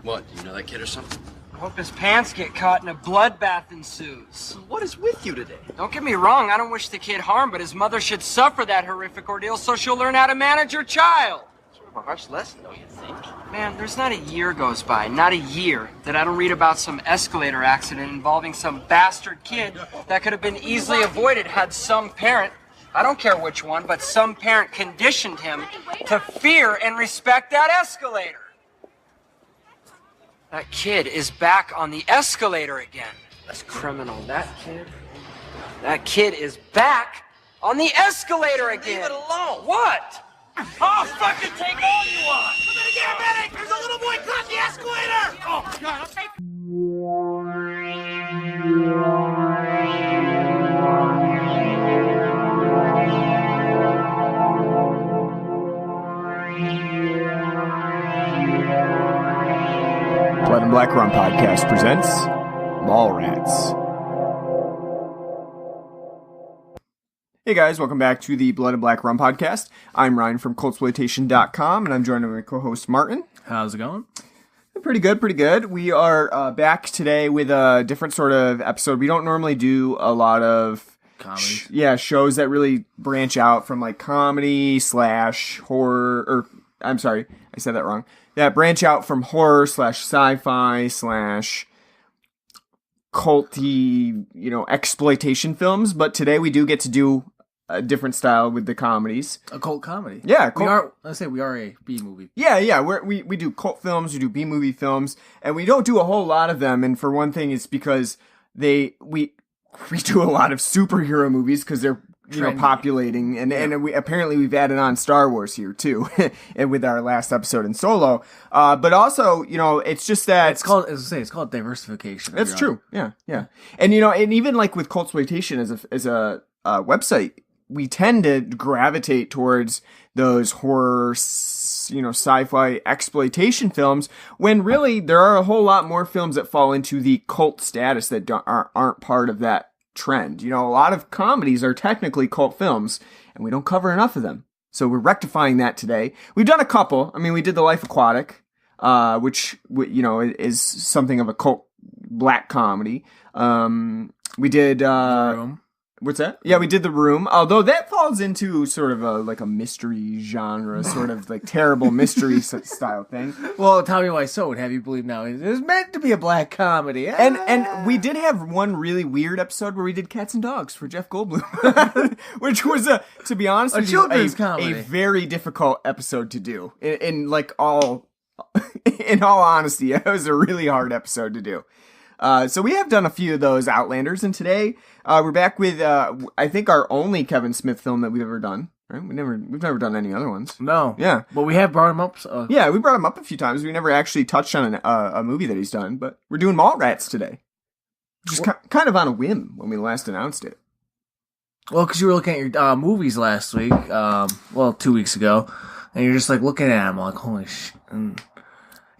What, do you know that kid or something? I hope his pants get caught and a bloodbath ensues. What is with you today? Don't get me wrong, I don't wish the kid harm, but his mother should suffer that horrific ordeal so she'll learn how to manage her child. Sort of a harsh lesson, don't you think? Man, there's not a year goes by, not a year, that I don't read about some escalator accident involving some bastard kid that could have been easily avoided had some parent, I don't care which one, but some parent conditioned him to fear and respect that escalator. That kid is back on the escalator again. That's criminal. That kid is back on the escalator again. Leave it alone. What? Oh, fucking take all you want! Somebody get a medic! There's a little boy caught the escalator! Oh, God, I'll take... Blood and Black Rum Podcast presents Mallrats. Hey guys, welcome back to the Blood and Black Rum Podcast. I'm Ryan from Cultsploitation.com, and I'm joined by my co-host Martin. How's it going? Pretty good, pretty good. We are back today with a different sort of episode. We don't normally do a lot of shows that really branch out from like comedy / horror, or I'm sorry, I said that wrong. That branch out from horror / sci-fi / culty, exploitation films. But today we do get to do a different style with the comedies. A cult comedy. Yeah, we are a B movie. Yeah. We do cult films, we do B movie films, and we don't do a whole lot of them. And for one thing, it's because we do a lot of superhero movies because they're populating, and we've added on Star Wars here too, and with our last episode in Solo. But also, it's just that it's called diversification. That's true. Yeah. And and even like with Cultsploitation as a website, we tend to gravitate towards those horror, sci-fi exploitation films, when really there are a whole lot more films that fall into the cult status that aren't part of that trend. A lot of comedies are technically cult films, and we don't cover enough of them. So we're rectifying that today. We've done a couple. I mean, we did The Life Aquatic, which is something of a cult black comedy. We did The Room. What's that? Yeah, we did The Room, although that falls into sort of a mystery genre, sort of like terrible mystery style thing. Well, tell me why so would have you believe now it was meant to be a black comedy. And we did have one really weird episode where we did Cats and Dogs for Jeff Goldblum, which was, to be honest with you, a very difficult episode to do. In all honesty, it was a really hard episode to do. So we have done a few of those Outlanders, and today we're back with I think our only Kevin Smith film that we've ever done. Right? We've never done any other ones. No. Yeah. But we have brought him up. So. Yeah, we brought him up a few times. We never actually touched on a movie that he's done, but we're doing Mallrats today. Just kind of on a whim when we last announced it. Well, because you were looking at your movies last week, 2 weeks ago, and you're just like looking at them like, holy shit. And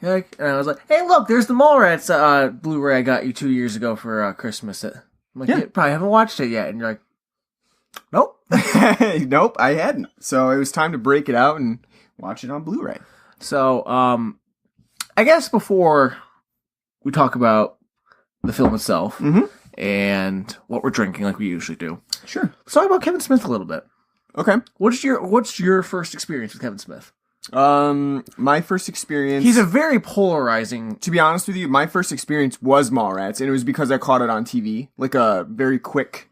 I was like, hey, look, there's the Mallrats Blu-ray I got you 2 years ago for Christmas. I'm like, you probably haven't watched it yet. And you're like, nope. Nope, I hadn't. So it was time to break it out and watch it on Blu-ray. So, I guess before we talk about the film itself and what we're drinking like we usually do. Sure. Let's talk about Kevin Smith a little bit. Okay. What's your first experience with Kevin Smith? My first experience... He's a very polarizing... To be honest with you, my first experience was Mallrats, and it was because I caught it on TV. Like a very quick...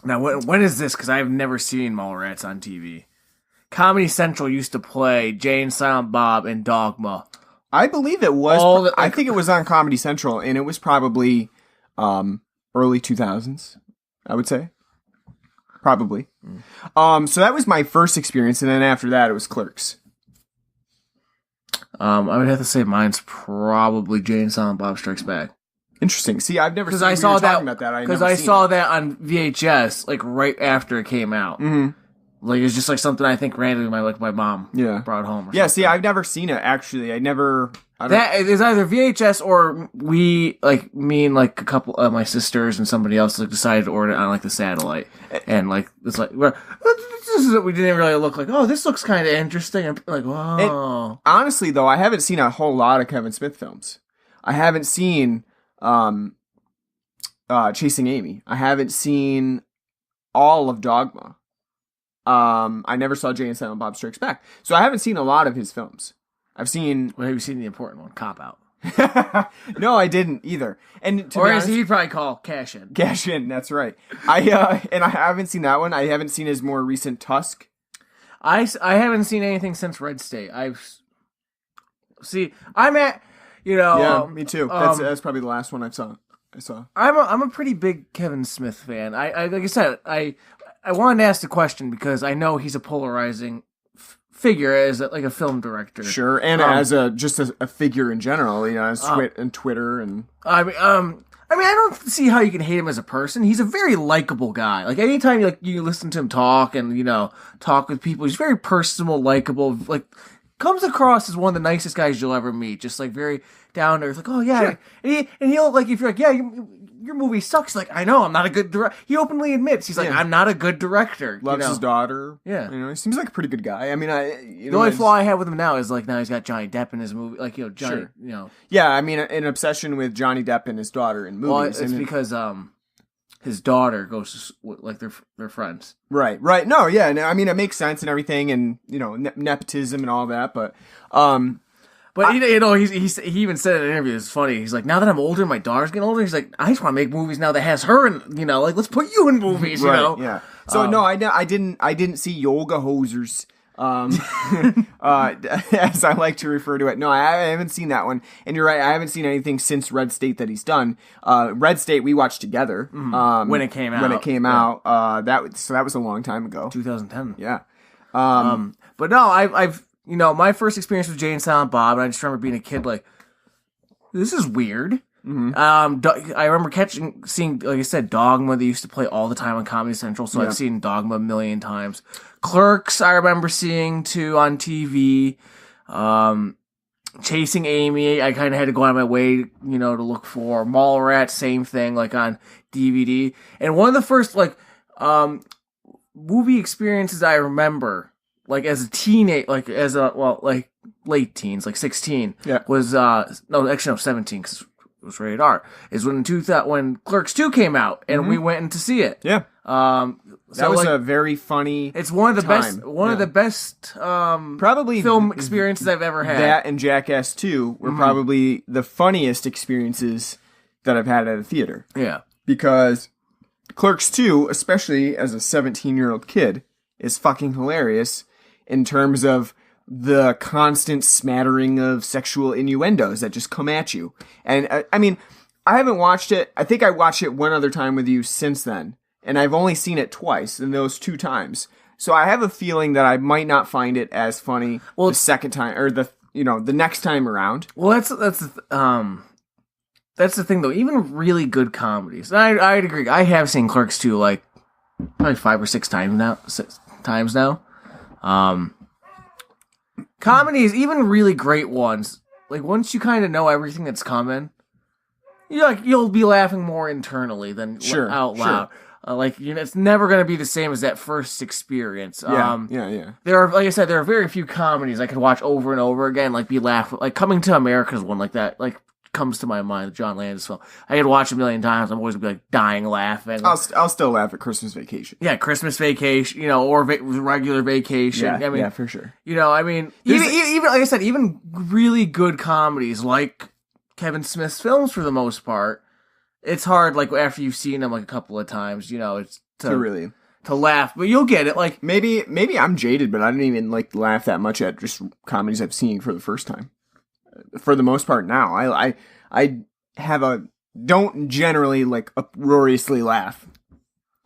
Now, when is this? Because I've never seen Mallrats on TV. Comedy Central used to play Jay and Silent Bob and Dogma. I believe it was... I think it was on Comedy Central, and it was probably early 2000s, I would say. Probably. So that was my first experience, and then after that, it was Clerks. I would have to say mine's probably Jay and Silent Bob Strikes Back. Interesting. See, I've never seen I saw that about that. because I saw that on VHS like right after it came out. Mm-hmm. Like it's just like something I think randomly my mom brought home. Or Yeah, something. see, I've never seen it actually. That is either VHS or me and like a couple of my sisters and somebody else like decided to order it on like the satellite, and like it's like this is we didn't really look like. Oh, this looks kind of interesting. I'm like, wow. Honestly, though, I haven't seen a whole lot of Kevin Smith films. I haven't seen Chasing Amy. I haven't seen all of Dogma. I never saw Jay and Silent Bob Strikes Back, so I haven't seen a lot of his films. I've seen. Well, have you seen the important one, Cop Out? No, I didn't either. And to or be as honest, he'd probably call Cash In. Cash In. That's right. I haven't seen that one. I haven't seen his more recent Tusk. I haven't seen anything since Red State. I'm at Yeah, me too. That's probably the last one I saw. I'm a pretty big Kevin Smith fan. I like I said I wanted to ask the question because I know he's a polarizing figure as like a film director. Sure, and as a figure in general, as and Twitter and. I mean, I don't see how you can hate him as a person. He's a very likable guy. Like anytime you listen to him talk and talk with people, he's very personable, likable. Like comes across as one of the nicest guys you'll ever meet. Just like very down to earth. Like, oh yeah, sure. and he'll like if you're like, yeah, your movie sucks. Like, I know I'm not a good director. He openly admits he's like, I'm not a good director. Loves his daughter. Yeah, he seems like a pretty good guy. I mean, the only flaw I have with him now is like now he's got Johnny Depp in his movie. Like Johnny, sure. Yeah, I mean, an obsession with Johnny Depp and his daughter in movies. Well, it's because his daughter goes to, like they're friends. Right. No, yeah. No, I mean, it makes sense and everything, and nepotism and all that, but. But he even said in an interview, it's funny. He's like, now that I'm older, my daughter's getting older. He's like, I just want to make movies now that has her, and like let's put you in movies, right, yeah. So no, I didn't see Yoga Hosers, as I like to refer to it. No, I haven't seen that one. And you're right, I haven't seen anything since Red State that he's done. Red State we watched together when it came out. That was a long time ago, 2010. Yeah. But no, I've. My first experience with Jay and Silent Bob, and I just remember being a kid like, this is weird. Mm-hmm. I remember seeing, like I said, Dogma. They used to play all the time on Comedy Central, so I've seen Dogma a million times. Clerks, I remember seeing too on TV. Chasing Amy, I kind of had to go out of my way, to look for. Mallrats, same thing, like on DVD. And one of the first movie experiences I remember. Like as a teenage, late teens, like 16, was 17 because it was rated R. Is when Clerks 2 came out and we went in to see it. Yeah. That was a very funny. It's one of the best, probably film experiences I've ever had. That and Jackass 2 were probably the funniest experiences that I've had at a theater. Yeah. Because Clerks 2, especially as a 17-year-old kid, is fucking hilarious. In terms of the constant smattering of sexual innuendos that just come at you. And I mean, I haven't watched it. I think I watched it one other time with you since then. And I've only seen it twice, in those 2 times. So I have a feeling that I might not find it as funny the second time, or the next time around. Well, that's the thing though. Even really good comedies, and I'd agree. I have seen Clerks 2 like probably 5 or 6 times now. Comedies, even really great ones, like once you kind of know everything that's coming, you'll be laughing more internally than out loud. Sure. It's never going to be the same as that first experience. Yeah. There are, like I said, there are very few comedies I could watch over and over again, like be laughed. Like Coming to America's one like that. Like comes to my mind, the John Landis film. I could watch a million times. I'm always gonna be like dying laughing. I'll still laugh at Christmas Vacation. Yeah, Christmas Vacation, or regular Vacation. Yeah, I mean, yeah, for sure. I mean, even like I said, even really good comedies like Kevin Smith's films for the most part, it's hard. Like after you've seen them like a couple of times, it's to laugh, but you'll get it. Like maybe I'm jaded, but I don't even laugh that much at just comedies I've seen for the first time. For the most part now, I don't generally uproariously laugh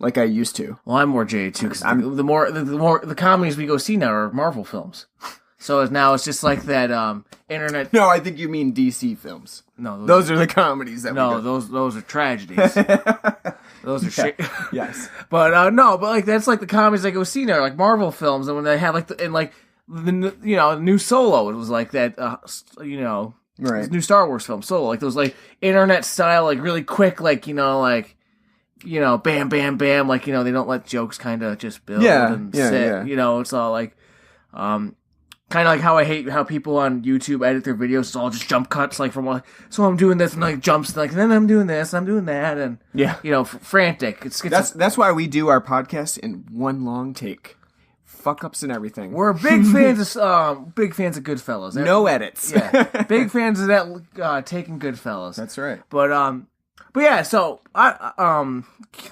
like I used to. Well, I'm more jaded too because the more the comedies we go see now are Marvel films. So now it's just like that internet. No, I think you mean DC films. No, Those are the comedies that we do. those are tragedies. Those are shit. Yes. But no, but like that's like the comedies like we've seen there, like Marvel films, and when they have like the new Solo, it was like that. Right. New Star Wars film Solo, like those like internet style, like really quick, like bam, bam, bam, like they don't let jokes kind of just build and sit. Yeah. It's all like, kind of like how I hate how people on YouTube edit their videos. It's all just jump cuts, like from so I'm doing this and like jumps, like and then I'm doing this, I'm doing that, and frantic. That's why we do our podcast in one long take, fuck ups and everything. We're big fans of Goodfellas. No edits. Yeah, big fans of that taking Goodfellas. That's right. But yeah, so I a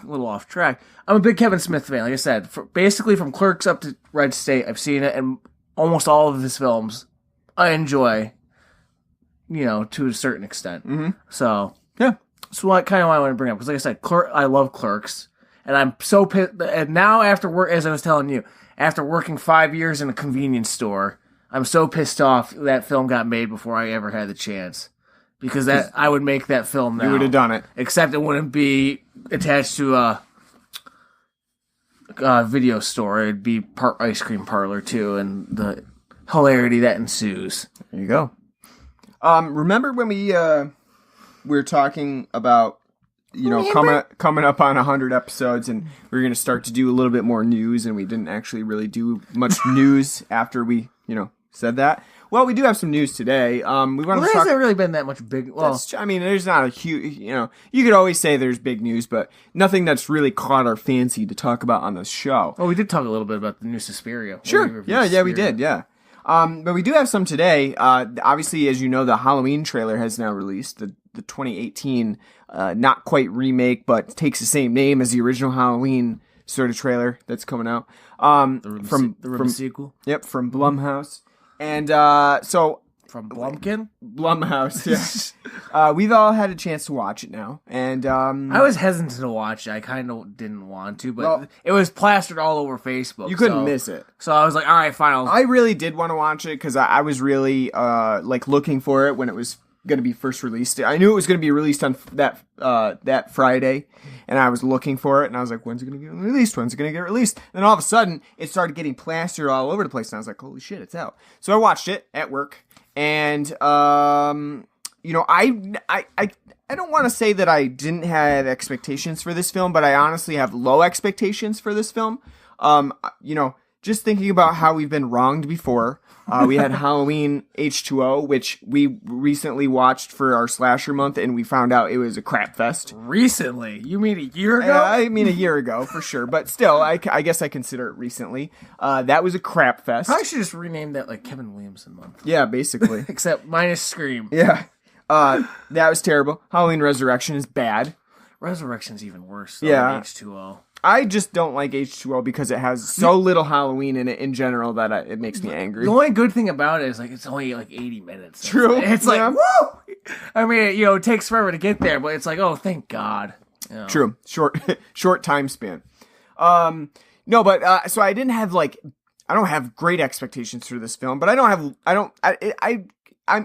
little off track. I'm a big Kevin Smith fan. Like I said, basically from Clerks up to Red State, I've seen it, and almost all of his films I enjoy. To a certain extent. Mm-hmm. So yeah, that's what I want to bring up because, like I said, I love Clerks, and I'm so pissed. And now after work, as I was telling you, after working 5 years in a convenience store, I'm so pissed off that film got made before I ever had the chance. Because I would make that film now. You would have done it. Except it wouldn't be attached to a video store. It'd be part ice cream parlor, too, and the hilarity that ensues. There you go. Remember when we were talking about, coming up on 100 episodes, and we were going to start to do a little bit more news, and we didn't actually really do much news after we, said that? Well, we do have some news today. There hasn't really been that much big. Well, there's not a huge. You could always say there's big news, but nothing that's really caught our fancy to talk about on this show. Well, we did talk a little bit about the new Suspiria. Sure. Yeah, we did. Yeah. But we do have some today. Obviously, as you know, the Halloween trailer has now released. The 2018, not quite remake, but takes the same name as the original Halloween sort of trailer that's coming out. From sequel. Yep, from Blumhouse. And so from Blumkin? Blumhouse, yeah. We've all had a chance to watch it now. And I was hesitant to watch it. I kind of didn't want to, but it was plastered all over Facebook. You couldn't miss it. So I was like, all right, fine. I really did want to watch it because I was really looking for it when it was going to be first released. I knew it was going to be released on that Friday, and I was looking for it, and I was like, when's it going to get released? When's it going to get released? And then all of a sudden, it started getting plastered all over the place, and I was like, holy shit, it's out. So I watched it at work, and, I don't want to say that I didn't have expectations for this film, but I honestly have low expectations for this film. Just thinking about how we've been wronged before. We had Halloween H2O, which we recently watched for our slasher month, and we found out it was a crap fest. Recently? You mean a year ago? I mean a year ago, for sure. But still, I guess I consider it recently. That was a crap fest. I should just rename that like Kevin Williamson month. Yeah, basically. Except minus Scream. Yeah. That was terrible. Halloween Resurrection is bad. Resurrection's even worse than H2O. I just don't like H2O because it has so little Halloween in it in general that it makes me angry. The only good thing about it is like it's only like 80 minutes. True. It's like, woo! I mean, it takes forever to get there, but it's like, oh, thank God. True. Short time span. So I didn't have I don't have great expectations for this film, but I'm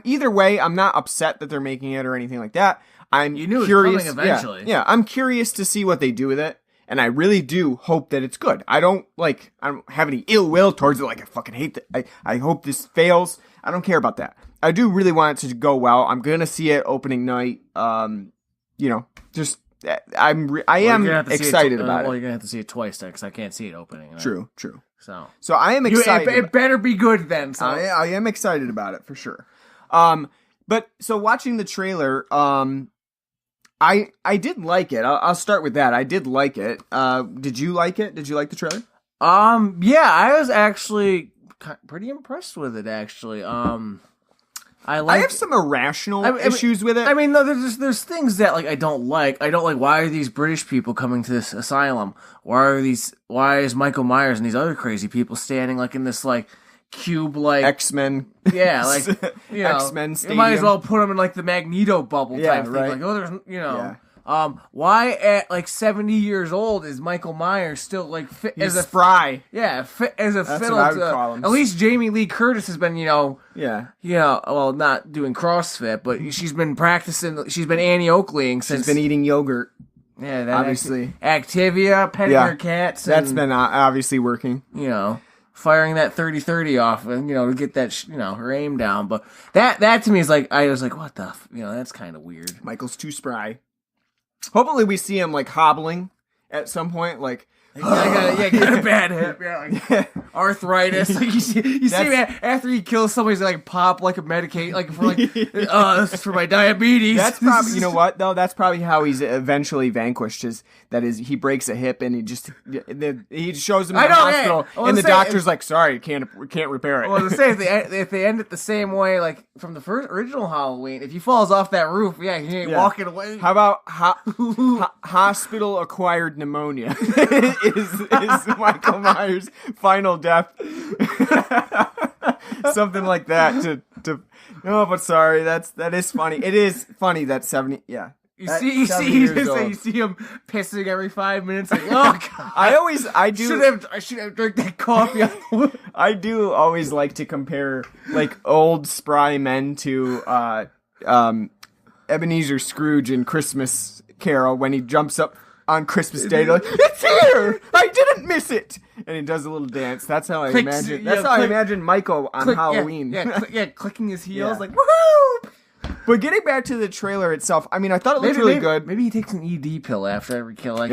either way, I'm not upset that they're making it or anything like that. You knew curious, it was coming eventually. Yeah, I'm curious to see what they do with it. And I really do hope that it's good. I don't have any ill will towards it. Like, I fucking hate that. I hope this fails. I don't care about that. I do really want it to go well. I'm going to see it opening night. I am excited about it. Well, you're going to have to see it twice then, because I can't see it opening. Right? True. So I am excited. It better be good then. So. I am excited about it for sure. But so watching the trailer, I did like it. I'll start with that. I did like it. Did you like it? Did you like the trailer? Yeah, I was actually pretty impressed with it. Actually, I have some irrational issues with it. I mean, no, there's things that I don't like. I don't like. Why are these British people coming to this asylum? Why is Michael Myers and these other crazy people standing in this cube X-Men. Yeah, X-Men you stadium. might as well put them in the Magneto bubble type thing. Right. There's Why at like 70 years old is Michael Myers still like fit He's as a spry. Yeah, fit as a That's fiddle. what I would call him. At least Jamie Lee Curtis has been, Yeah. well, not doing CrossFit, but she's been practicing. She's been Annie Oakleying since. She's been eating yogurt. Yeah, that obviously. Activia, petting her cats. And, that's been obviously working. Firing that 30-30 off, and to get that her aim down. But that to me is like, I was like, what the, that's kind of weird. Michael's too spry. Hopefully we see him like hobbling at some point, like. Get a bad hip, arthritis. Like you see him after he kills somebody, he's like pop like a Medicaid, like for this is for my diabetes. That's probably that's probably how he's eventually vanquished. He breaks a hip and he shows him in the hospital, and the doctor's like, sorry, can't repair it. Well, to say if they end it the same way, like from the first original Halloween, if he falls off that roof, he ain't walking away. How about hospital acquired pneumonia? is Michael Myers' final death? Something like that. No, but sorry, that is funny. It is funny that 70. Yeah. You see him pissing every 5 minutes. Like, oh God! I should have drank that coffee. I do always like to compare like old spry men to Ebenezer Scrooge in Christmas Carol when he jumps up on Christmas Day, like, it's here! I didn't miss it! And he does a little dance. That's how I imagine. I imagine Michael on Halloween. Clicking his heels, like, woohoo! But getting back to the trailer itself, I mean, I thought it looked really good. Maybe he takes an ED pill after every kill, I'd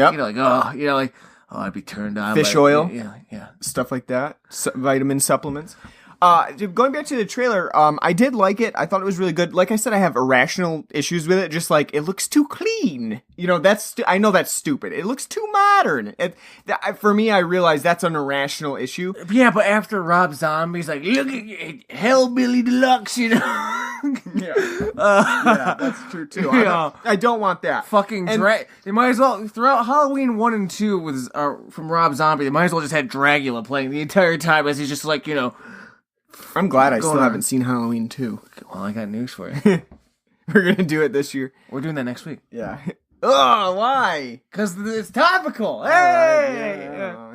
be turned on. Fish oil, yeah, stuff like that. Vitamin supplements. Going back to the trailer, I did like it. I thought it was really good. Like I said, I have irrational issues with it. Just like, it looks too clean. I know that's stupid. It looks too modern. For me, I realize that's an irrational issue. Yeah, but after Rob Zombie's like, look at Hellbilly Deluxe, yeah, that's true too. I don't want that. They might as well, throughout Halloween 1 and 2 was from Rob Zombie, they might as well just had Dracula playing the entire time as he's just like, I'm glad I still haven't seen Halloween 2. Well, I got news for you. We're going to do it this year. We're doing that next week. Yeah. Oh, why? Because it's topical. Hey! Yeah.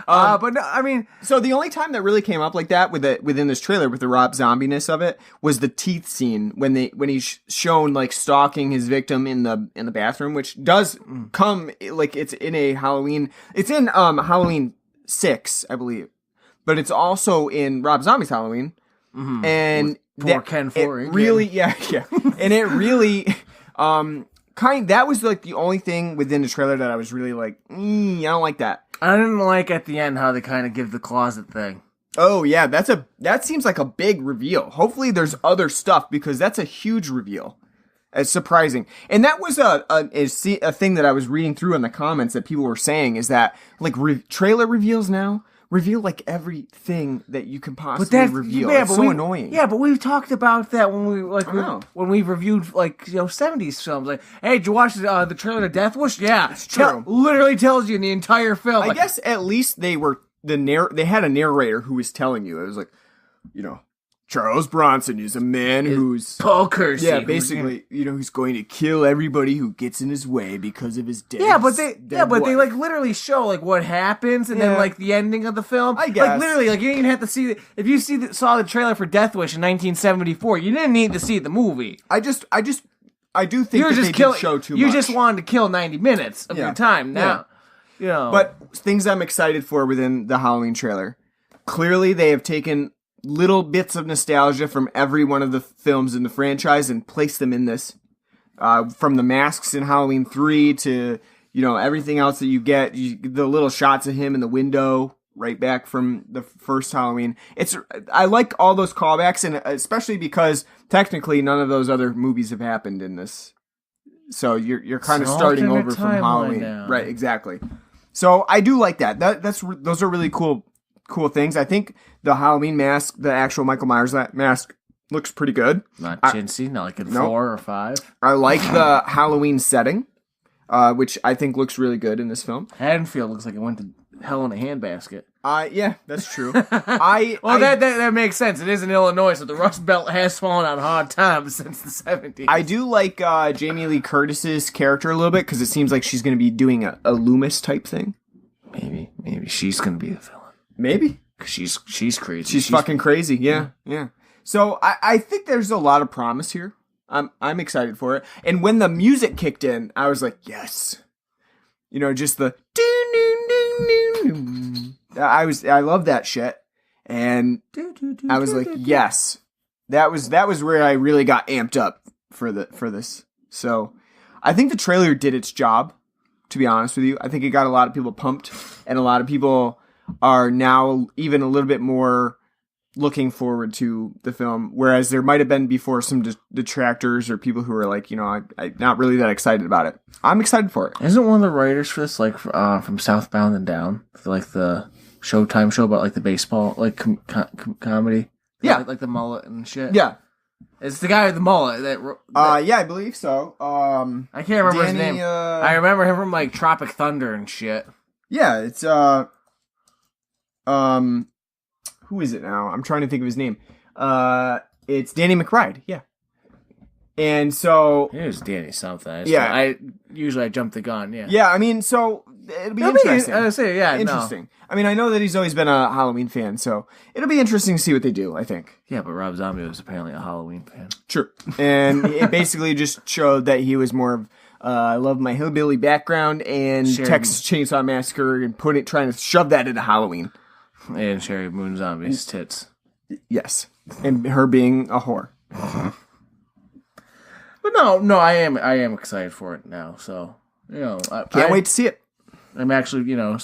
But no, I mean... So the only time that really came up like that within this trailer with the Rob Zombie-ness of it was the teeth scene when he's shown like stalking his victim in the bathroom, which does come like it's in a Halloween... It's in Halloween 6, I believe. But it's also in Rob Zombie's Halloween. Mm-hmm. And Ken Foree. Really, yeah. And it really, that was like the only thing within the trailer that I was really like, I don't like that. I didn't like at the end how they kind of give the closet thing. Oh yeah, that seems like a big reveal. Hopefully there's other stuff because that's a huge reveal. It's surprising. And that was a thing that I was reading through in the comments that people were saying is that like trailer reveals now reveal like everything that you can possibly reveal. It's so annoying. Yeah, but we've talked about that when we when we reviewed like 70s films. Like, hey, did you watch the trailer to Death Wish? Yeah, it's true. Literally tells you in the entire film. I guess at least they had a narrator who was telling you. It was like, Charles Bronson is a man who's Paul Kersey. Yeah, basically, he's going to kill everybody who gets in his way because of his death. They like literally show like what happens and then like the ending of the film. I guess like literally like you didn't even have to see if you saw the trailer for Death Wish in 1974, you didn't need to see the movie. I do think they did show too much. You just wanted to kill 90 minutes of your time now. But things I'm excited for within the Halloween trailer. Clearly, they have taken little bits of nostalgia from every one of the films in the franchise and placed them in this. From the masks in Halloween 3 to, everything else that you get, the little shots of him in the window right back from the first Halloween. I like all those callbacks, and especially because technically none of those other movies have happened in this. So you're kind of starting over from Halloween. Now. Right, exactly. So I do like that. Those are really cool things. I think the Halloween mask, the actual Michael Myers mask, looks pretty good. Not chintzy, not like in 4 or 5. I like the Halloween setting, which I think looks really good in this film. Haddonfield looks like it went to hell in a handbasket. Yeah, that's true. That makes sense. It is in Illinois, so the Rust Belt has fallen on hard times since the 70s. I do like Jamie Lee Curtis's character a little bit because it seems like she's going to be doing a Loomis type thing. Maybe she's going to be the villain. Maybe. Because she's crazy. She's fucking crazy, yeah. So I think there's a lot of promise here. I'm excited for it. And when the music kicked in, I was like, yes. You know, just the I love that shit. And I was like, yes. That was where I really got amped up for this. So I think the trailer did its job, to be honest with you. I think it got a lot of people pumped, and a lot of people are now even a little bit more looking forward to the film, whereas there might have been before some detractors or people who were like, you know, I'm not really that excited about it. I'm excited for it. Isn't one of the writers for this like from Southbound and Down, like the Showtime show about like the baseball like comedy? Yeah, like the mullet and shit. Yeah, it's the guy with the mullet that yeah, I believe so. I can't remember his name. I remember him from like Tropic Thunder and shit. Yeah, it's who is it now? I'm trying to think of his name. It's Danny McBride. Yeah. And so it was Danny something. Yeah. I usually jump the gun. Yeah. Yeah. I mean, so it'll be interesting. I say, yeah, interesting. No. I mean, I know that he's always been a Halloween fan, so it'll be interesting to see what they do. I think. Yeah, but Rob Zombie was apparently a Halloween fan. True. And it basically just showed that he was more of. I love my hillbilly background and Texas Chainsaw Massacre and trying to shove that into Halloween. And Sherry Moon Zombie's tits. Yes. And her being a whore. But no, I am excited for it now. So, you know, can't wait to see it. I'm actually, you know,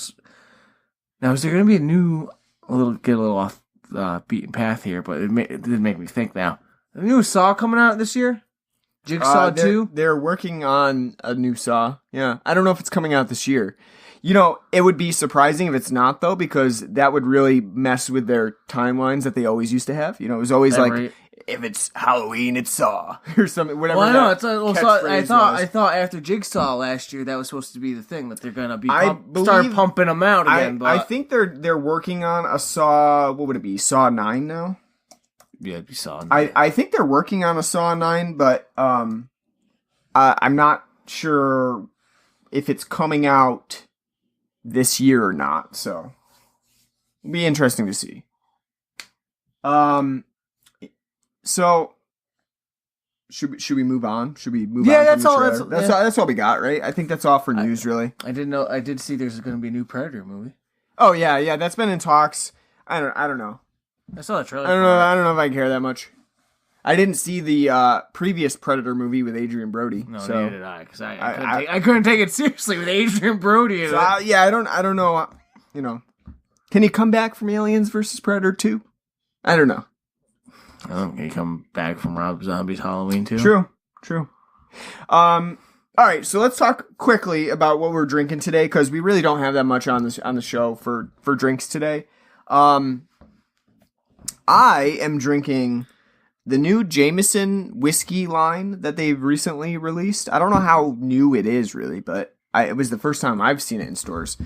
now is there going to be get a little off beaten path here, but it did make me think now. The new Saw coming out this year? Jigsaw 2? They're working on a new Saw. Yeah. I don't know if it's coming out this year. You know, it would be surprising if it's not, though, because that would really mess with their timelines that they always used to have. You know, it was always if it's Halloween, it's Saw or something. Whatever. Well, I know. I thought after Jigsaw last year, that was supposed to be the thing that they're gonna be start pumping them out again. I think they're working on a Saw. What would it be? Saw 9 now. Yeah, it'd be Saw 9. I think they're working on a Saw 9, but I'm not sure if it's coming out this year or not, so it'll be interesting to see. So should we move on? Should we move on? Yeah, that's all. That's all we got, right? I think that's all for news, really. I did see there's going to be a new Predator movie. Oh yeah, that's been in talks. I don't know. I saw the trailer. I don't know if I care that much. I didn't see the previous Predator movie with Adrian Brody. No, so. neither did I, because I couldn't take it seriously with Adrian Brody. So, I don't know. You know, can he come back from Aliens versus Predator 2? I don't know. Can he come back from Rob Zombie's Halloween 2? True. All right, so let's talk quickly about what we're drinking today, because we really don't have that much on the show for drinks today. I am drinking the new Jameson whiskey line that they've recently released. I don't know how new it is, really, but it was the first time I've seen it in stores.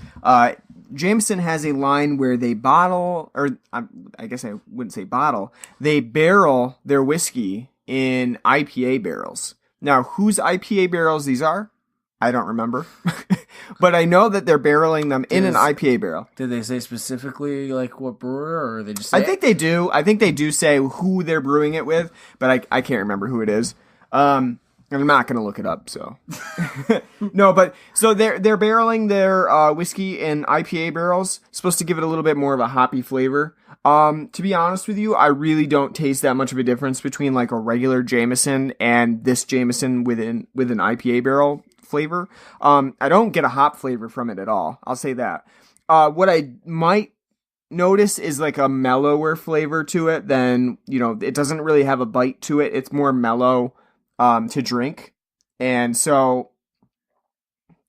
Jameson has a line where they bottle, or I guess I wouldn't say bottle, they barrel their whiskey in IPA barrels. Now, whose IPA barrels these are, I don't remember. But I know that they're barreling them in an IPA barrel. Did they say specifically like what brewer, or they just say I think they do. I think they do say who they're brewing it with, but I can't remember who it is. And I'm not going to look it up, so. No, but so they're barreling their whiskey in IPA barrels, supposed to give it a little bit more of a hoppy flavor. To be honest with you, I really don't taste that much of a difference between like a regular Jameson and this Jameson with an IPA barrel flavor. I don't get a hop flavor from it at all. I'll say that. What I might notice is like a mellower flavor to it than, you know, it doesn't really have a bite to it. It's more mellow to drink. And so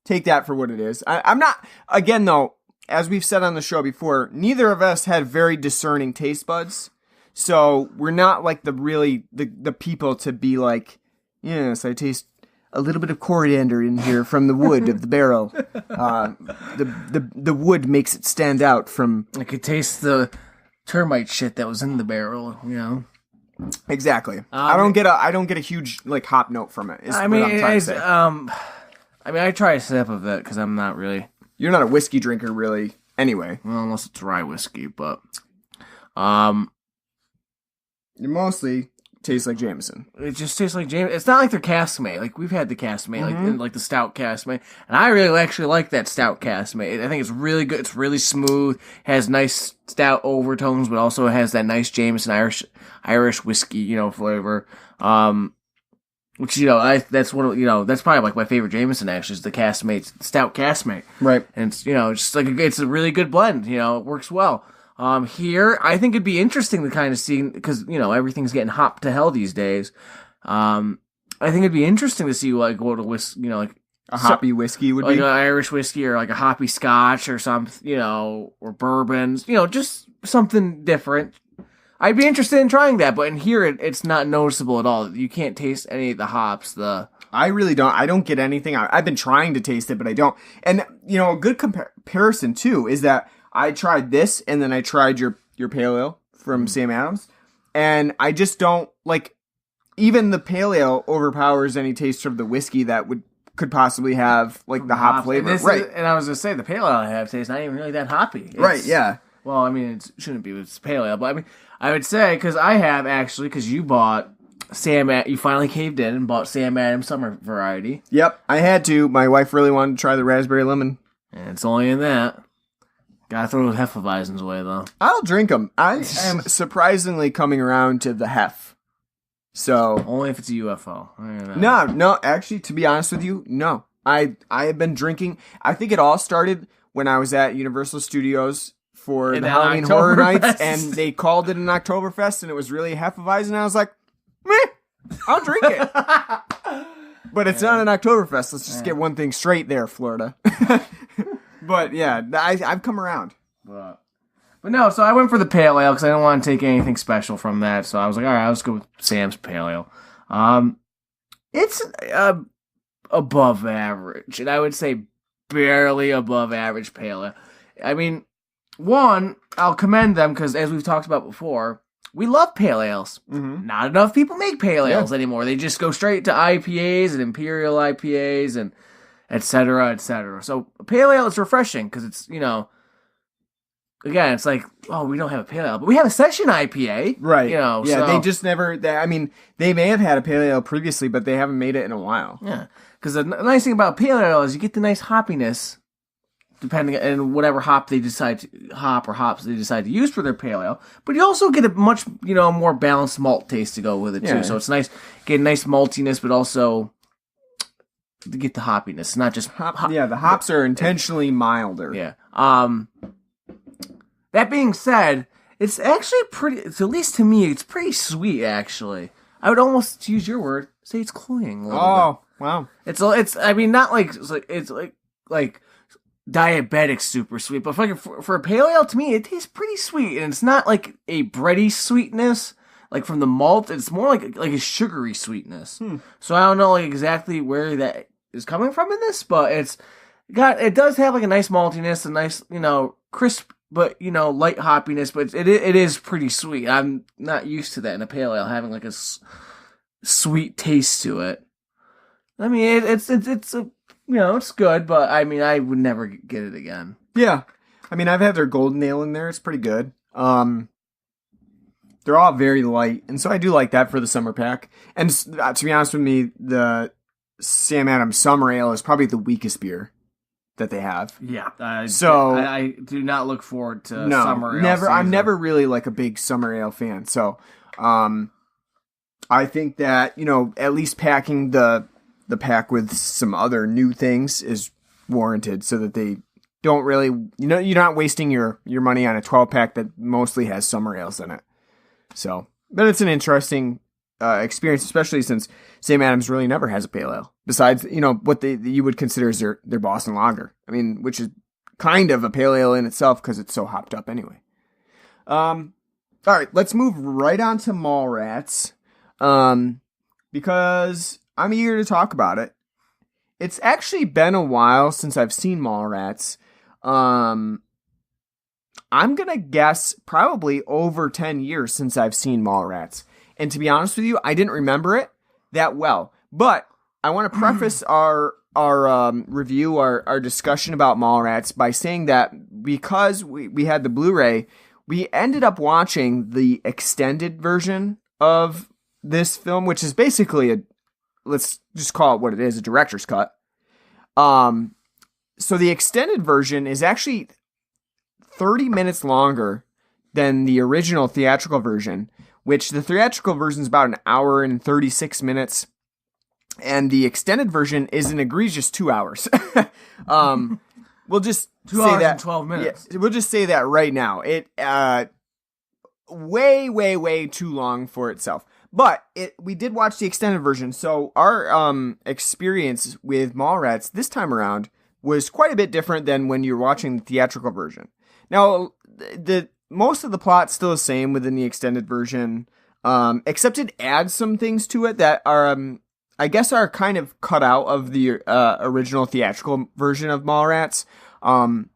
take that for what it is. I'm not, again though, as we've said on the show before, neither of us had very discerning taste buds. So we're not like the people to be like, yes, I taste a little bit of coriander in here from the wood of the barrel. The wood makes it stand out from. I could taste the termite shit that was in the barrel. You know. Exactly. I don't get a huge like hop note from it. I mean, I try a sip of it because I'm not really. You're not a whiskey drinker, really. Anyway, well, unless it's rye whiskey, but it mostly tastes like Jameson. It just tastes like Jameson. It's not like their cask mate. Like we've had the cask mate, like the stout cask mate, and I really actually like that stout cask mate. I think it's really good. It's really smooth. Has nice stout overtones, but also has that nice Jameson Irish whiskey, flavor. Which that's one of that's probably like my favorite Jameson actually is the caskmate, stout caskmate. Right. And it's just like it's a really good blend. It works well. Here I think it'd be interesting to kind of see because everything's getting hopped to hell these days. I think it'd be interesting to see like what a whiskey, like a hoppy whiskey would be, like an Irish whiskey or like a hoppy Scotch or something, or bourbons, just something different. I'd be interested in trying that, but in here it's not noticeable at all. You can't taste any of the hops. I really don't. I don't get anything. I've been trying to taste it, but I don't. And a good comparison too is that I tried this, and then I tried your pale ale from Sam Adams, and I just don't like. Even the pale ale overpowers any taste of the whiskey that could possibly have like the hop flavor. Right. And I was gonna say the pale ale I have tastes not even really that hoppy. Right. Yeah. Well, I mean, it shouldn't be. It's pale ale, but I mean, I would say because I have actually because you bought you finally caved in and bought Sam Adams Summer Variety. Yep, I had to. My wife really wanted to try the raspberry lemon, and it's only in that. Gotta throw the Hefeweizens away though. I'll drink them. I am surprisingly coming around to the Hef. So only if it's a UFO. No. Actually, to be honest with you, no. I have been drinking. I think it all started when I was at Universal Studios for the Halloween Horror Nights, and they called it an Oktoberfest, and it was really Hefeweizen, and I was like, meh, I'll drink it. But it's not an Oktoberfest. Let's just get one thing straight there, Florida. But yeah, I've come around. But no, so I went for the pale ale because I didn't want to take anything special from that. So I was like, all right, let's go with Sam's pale ale. It's above average, and I would say barely above average pale ale. I mean, one, I'll commend them because as we've talked about before, we love pale ales. Mm-hmm. Not enough people make pale ales anymore. They just go straight to IPAs and Imperial IPAs and et cetera, et cetera. So a pale ale is refreshing because it's, again, it's like, oh, we don't have a pale ale, but we have a session IPA. Right. Yeah, so. They just never, they may have had a pale ale previously, but they haven't made it in a while. Yeah. Because the nice thing about pale ale is you get the nice hoppiness depending on whatever hops they decide to use for their pale ale. But you also get a much, more balanced malt taste to go with it too. Yeah. So it's nice, get a nice maltiness, but also to get the hoppiness, not just the hops are intentionally milder. Yeah. That being said, it's actually at least to me, it's pretty sweet actually. I would almost, to use your word, say it's cloying a little bit. Oh, wow. It's I mean, not like, it's like diabetic super sweet, but for a pale ale, to me, it tastes pretty sweet, and it's not like a bready sweetness, like from the malt. It's more like a sugary sweetness. So I don't know like exactly where that is coming from in this, but it does have like a nice maltiness, a nice crisp, but light hoppiness, but it is pretty sweet. I'm not used to that in a pale ale having like a sweet taste to it. I mean, it's it's good, but I mean, I would never get it again. Yeah. I mean, I've had their golden ale in there. It's pretty good. They're all very light, and so I do like that for the summer pack. And to be honest with me, the Sam Adams Summer Ale is probably the weakest beer that they have. Yeah. I do not look forward to summer ale. Never. I'm never really like a big summer ale fan. So, I think that, at least packing the pack with some other new things is warranted so that they don't really, you're not wasting your money on a 12-pack that mostly has summer ales in it. So, but it's an interesting experience, especially since Sam Adams really never has a pale ale. Besides, what you would consider as their Boston Lager. I mean, which is kind of a pale ale in itself because it's so hopped up anyway. All right, let's move right on to Mallrats. Because I'm eager to talk about it. it's actually been a while since I've seen Mallrats. I'm gonna guess probably over 10 years since I've seen Mallrats. And to be honest with you, I didn't remember it that well. But I want to preface our review, our discussion about Mallrats by saying that because we had the Blu-ray, we ended up watching the extended version of this film, which is basically let's just call it what it is, a director's cut. So the extended version is actually 30 minutes longer than the original theatrical version, which the theatrical version is about an hour and 36 minutes. And the extended version is an egregious 2 hours. We'll just 2 say hours that, and 12 minutes. Yeah, we'll just say that right now. It way too long for itself. But we did watch the extended version, so our experience with Mallrats this time around was quite a bit different than when you're watching the theatrical version. Now, the most of the plot's still the same within the extended version, except it adds some things to it that are, I guess, are kind of cut out of the original theatrical version of Mallrats. In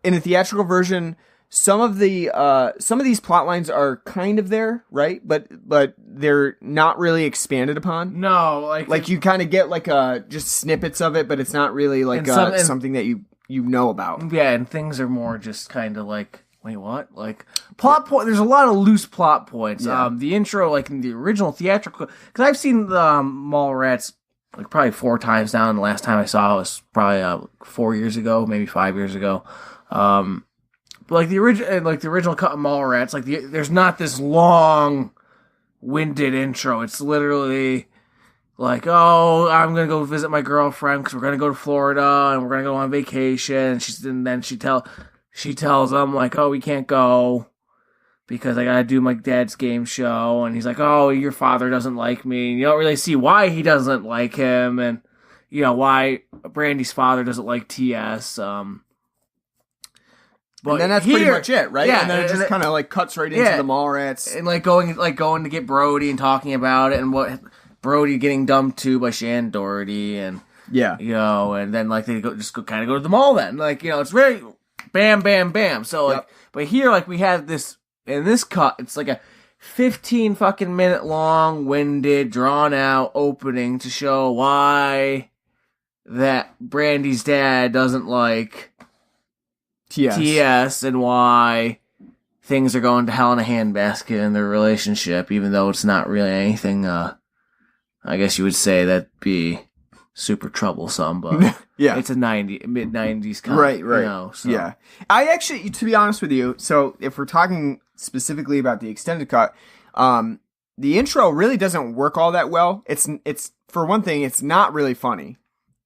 the theatrical version, some of these plot lines are kind of there, right? But they're not really expanded upon. No, like you kind of get like just snippets of it, but it's not really like something that you know about. Yeah, and things are more just kind of like, wait, what? Like plot point. There's a lot of loose plot points. Yeah. The intro, like in the original theatrical, because I've seen the Mallrats like probably 4 times now, and the last time I saw it was probably 4 years ago, maybe 5 years ago. But like the original cut of Mallrats, like there's not this long-winded intro. It's literally like, oh, I'm gonna go visit my girlfriend because we're gonna go to Florida and we're gonna go on vacation. And then she tells them like, oh, we can't go because I gotta do my dad's game show. And he's like, oh, your father doesn't like me. And you don't really see why he doesn't like him, and you know why Brandy's father doesn't like T.S. But and then that's pretty much it, right? Yeah, and then it just kind of like cuts right into the Mallrats, and like going to get Brody and talking about it and what Brody getting dumped to by Shannon Doherty, and you know, and then like they go to the mall. Then like, you know, it's very bam, bam, bam. So like, but here like we have this in this cut, it's like a 15 fucking minute long, winded, drawn out opening to show why that Brandy's dad doesn't like TS and why things are going to hell in a handbasket in their relationship, even though it's not really anything, I guess you would say that'd be super troublesome, but it's a mid-90s kind right. You know, so. Yeah. I actually, to be honest with you, so if we're talking specifically about the extended cut, the intro really doesn't work all that well. It's for one thing, it's not really funny.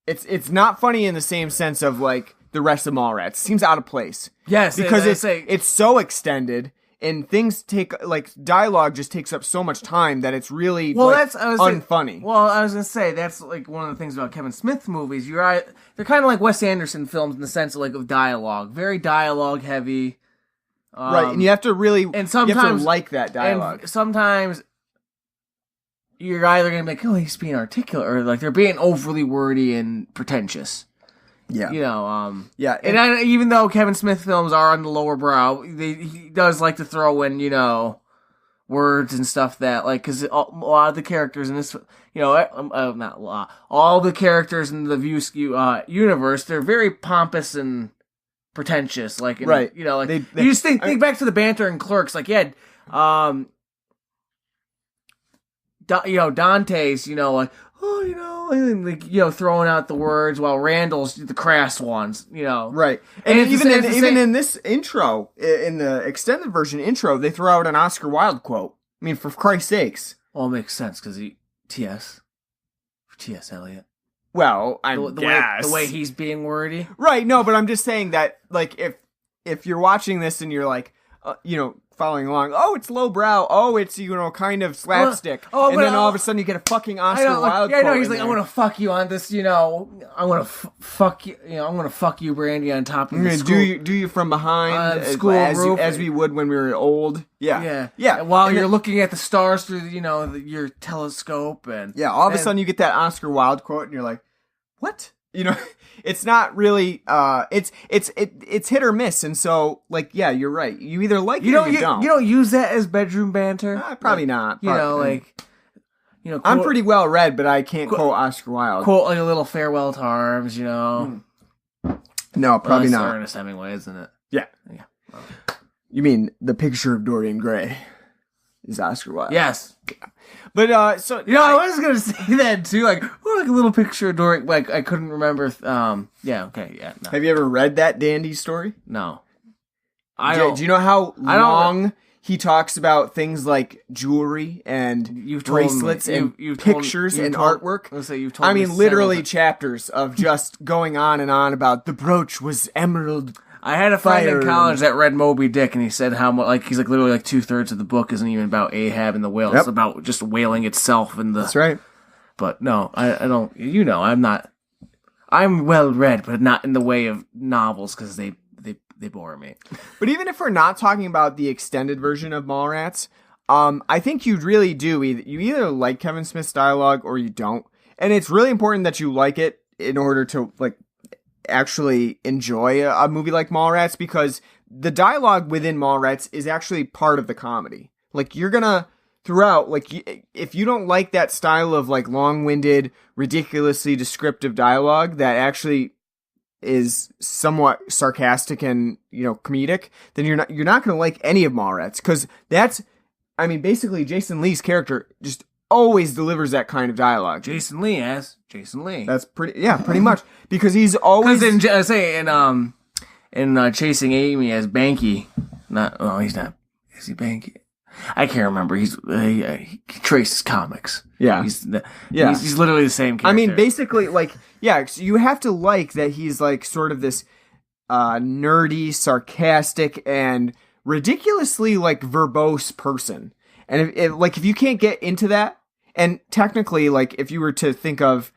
It's not funny in the same sense of like the rest of Mallrats. It seems out of place. Yes, because it's so extended and things take like dialogue just takes up so much time that it's really unfunny. I was gonna say that's like one of the things about Kevin Smith movies. They're kind of like Wes Anderson films in the sense of like of dialogue, very dialogue heavy. Right, and you have to really like that dialogue. And sometimes you're either gonna be like, oh, he's being articulate, or like they're being overly wordy and pretentious. Yeah. You know, and even though Kevin Smith films are on the lower brow, he does like to throw in, you know, words and stuff that, like, because a lot of the characters in this, you know, not a lot, all the characters in the View universe, they're very pompous and pretentious, like, right. You know, like, you just think back to the banter in Clerks, like, you had, Dante's, you know, like, oh, you know, and like, you know, throwing out the words while Randall's the crass ones, you know. Right. And even in this intro, in the extended version intro, they throw out an Oscar Wilde quote. I mean, for Christ's sakes. Well, it makes sense because T.S. Eliot. Well, the way he's being wordy. Right. No, but I'm just saying that, like, if you're watching this and you're like, you know, following along, oh, it's lowbrow, oh, it's, you know, kind of slapstick, and then all of a sudden you get a fucking Oscar Wilde quote. Yeah, no, he's like, I'm gonna fuck you on this, you know, I'm gonna fuck you, you know, I'm gonna fuck you, Brandy, on top of the school. Do you from behind, school roof, as we would when we were old. Yeah. And while you're looking at the stars through, you know, your telescope, and all of a sudden you get that Oscar Wilde quote, and you're like, what? You know, it's not really. It's hit or miss, and so like, yeah, you're right. You either like it or you don't. You don't use that as bedroom banter. Probably not. You know, like. You know, I'm pretty well read, but I can't quote Oscar Wilde. Quote like a little farewell to arms, you know. No, probably not. Ernest Hemingway, isn't it? Yeah. Well. You mean The Picture of Dorian Gray is Oscar Wilde? Yes. Yeah. But so I was gonna say that too. Like a little picture of Dorian. Like I couldn't remember. Yeah. Okay. Yeah. No. Have you ever read that dandy story? No. Do you know how long he talks about things like jewelry and bracelets and pictures and artwork? I mean, literally chapters of just going on and on about the brooch was emerald. I had a friend in college that read Moby Dick, and he said how much, like, he's like literally like 2/3 of the book isn't even about Ahab and the whale. Yep. It's about just whaling itself and the. That's right. But no, I don't. You know, I'm not. I'm well read, but not in the way of novels because they bore me. But even if we're not talking about the extended version of Mallrats, I think you really do. You either like Kevin Smith's dialogue or you don't. And it's really important that you like it in order to like actually enjoy a movie like Mallrats, because the dialogue within Mallrats is actually part of the comedy. Like you're gonna throughout, like if you don't like that style of like long-winded, ridiculously descriptive dialogue that actually is somewhat sarcastic and, you know, comedic, then you're not going to like any of Mallrats, because that's, I mean, basically Jason Lee's character just always delivers that kind of dialogue. Jason Lee as Jason Lee. That's pretty much, because he's always in Chasing Amy as Banky. He's not. Is he Banky? I can't remember. He traces comics. Yeah. He's literally the same character. I mean, basically, like, yeah, so you have to like that he's like sort of this nerdy, sarcastic, and ridiculously like verbose person. And if you can't get into that, and technically, like, if you were to think of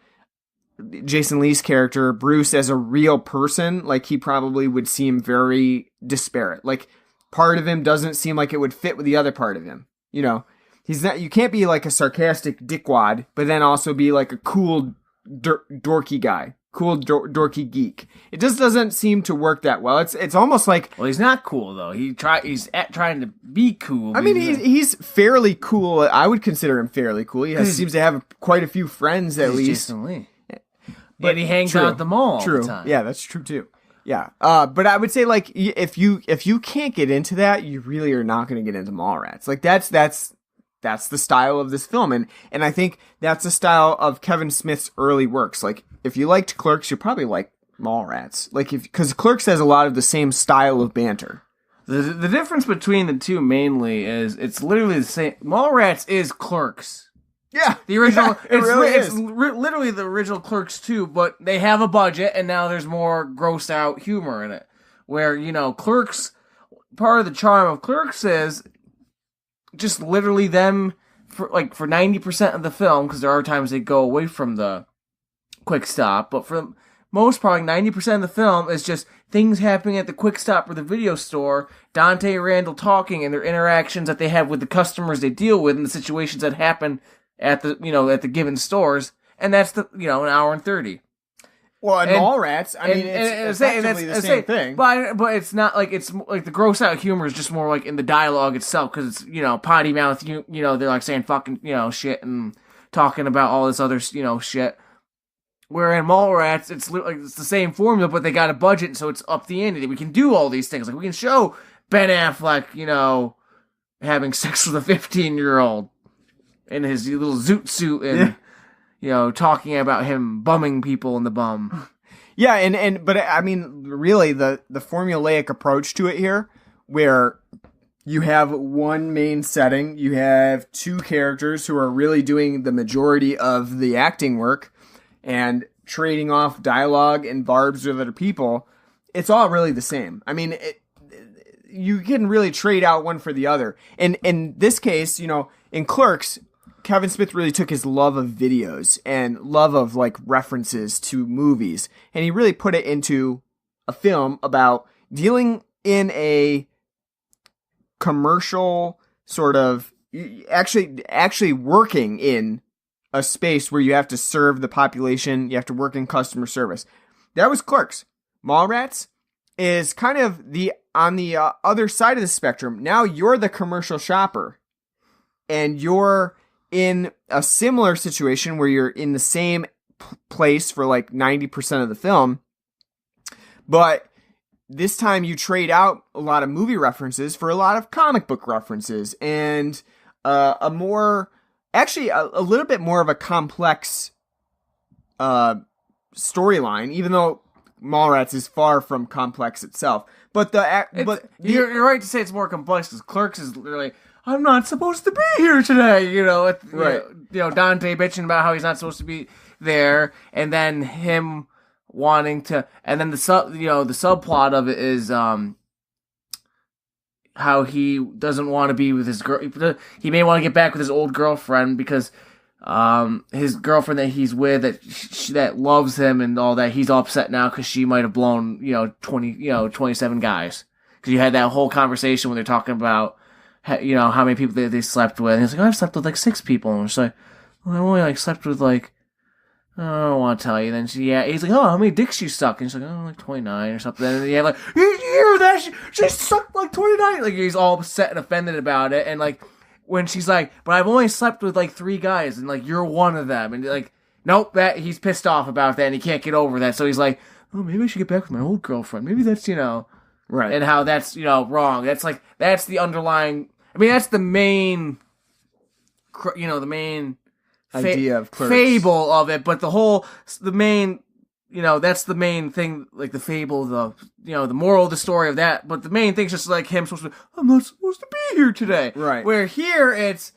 Jason Lee's character, Bruce, as a real person, like, he probably would seem very disparate. Like, part of him doesn't seem like it would fit with the other part of him. You know, he's not. You can't be like a sarcastic dickwad, but then also be like a cool, dorky guy, cool, dorky geek. It just doesn't seem to work that well. It's almost like, well, he's not cool though. He's trying to be cool. I mean, he's fairly cool. I would consider him fairly cool. He seems to have quite a few friends at least. Jason Lee. But he hangs out at the mall all the time. Yeah, that's true too. Yeah, but I would say, like, if you can't get into that, you really are not going to get into Mallrats. Like, that's the style of this film, and I think that's the style of Kevin Smith's early works. Like, if you liked Clerks, you probably like Mallrats. Like, because Clerks has a lot of the same style of banter. The difference between the two mainly is it's literally the same. Mallrats is Clerks. Yeah, the original. Yeah, it's literally the original Clerks too, but they have a budget, and now there's more gross out humor in it. Where, you know, Clerks, part of the charm of Clerks is just literally them for 90% of the film, because there are times they go away from the quick stop, but for the most part, 90% of the film is just things happening at the quick stop or the video store, Dante and Randall talking, and their interactions that they have with the customers they deal with, and the situations that happen at the given stores, and that's an hour and 30. Well, and Mallrats, I mean, it's effectively the same thing. But it's not like, it's like the gross out humor is just more like in the dialogue itself, because it's, you know, potty mouth, you know, they're like saying fucking, you know, shit and talking about all this other, you know, shit. Where in Mallrats, it's the same formula, but they got a budget, so it's up the ante. We can do all these things. Like, we can show Ben Affleck, you know, having sex with a 15-year-old in his little zoot suit and, you know, talking about him bumming people in the bum. Yeah, but I mean, really, the formulaic approach to it here, where you have one main setting, you have two characters who are really doing the majority of the acting work, and trading off dialogue and barbs with other people, it's all really the same. I mean, you can really trade out one for the other. And in this case, you know, in Clerks, Kevin Smith really took his love of videos and love of, like, references to movies, and he really put it into a film about dealing in a commercial sort of, actually working in a space where you have to serve the population, you have to work in customer service. That was Clerks. Mallrats is kind of on the other side of the spectrum. Now you're the commercial shopper, and you're in a similar situation where you're in the same place for like 90% of the film, but this time you trade out a lot of movie references for a lot of comic book references and a little bit more of a complex storyline, even though Mallrats is far from complex itself. But you're right to say it's more complex because Clerks is literally, I'm not supposed to be here today, right. Dante bitching about how he's not supposed to be there, and then him wanting to, and then the subplot of it is how he doesn't want to be with his girl. He may want to get back with his old girlfriend because his girlfriend that he's with that loves him and all that, he's all upset now because she might have blown 27 guys, because you had that whole conversation when they're talking about how many people they slept with, and he's like, I've slept with like 6 people, and she's like, well, I only like slept with like, I don't want to tell you. Then he's like, oh, how many dicks you suck? And she's like, oh, like 29 or something. And yeah, like, you hear that? She sucked like 29. Like, he's all upset and offended about it. And like, when she's like, but I've only slept with like 3 guys, and like, you're one of them. And like, nope, he's pissed off about that, and he can't get over that. So he's like, oh, maybe I should get back with my old girlfriend. Maybe that's, right. And how that's, wrong. That's the underlying, that's the main, the main idea of Clerks. Fable of it, but the main, that's the main thing, like the fable, the moral of the story of that, but the main thing's just like him supposed to, I'm not supposed to be here today. Right. Where here it's,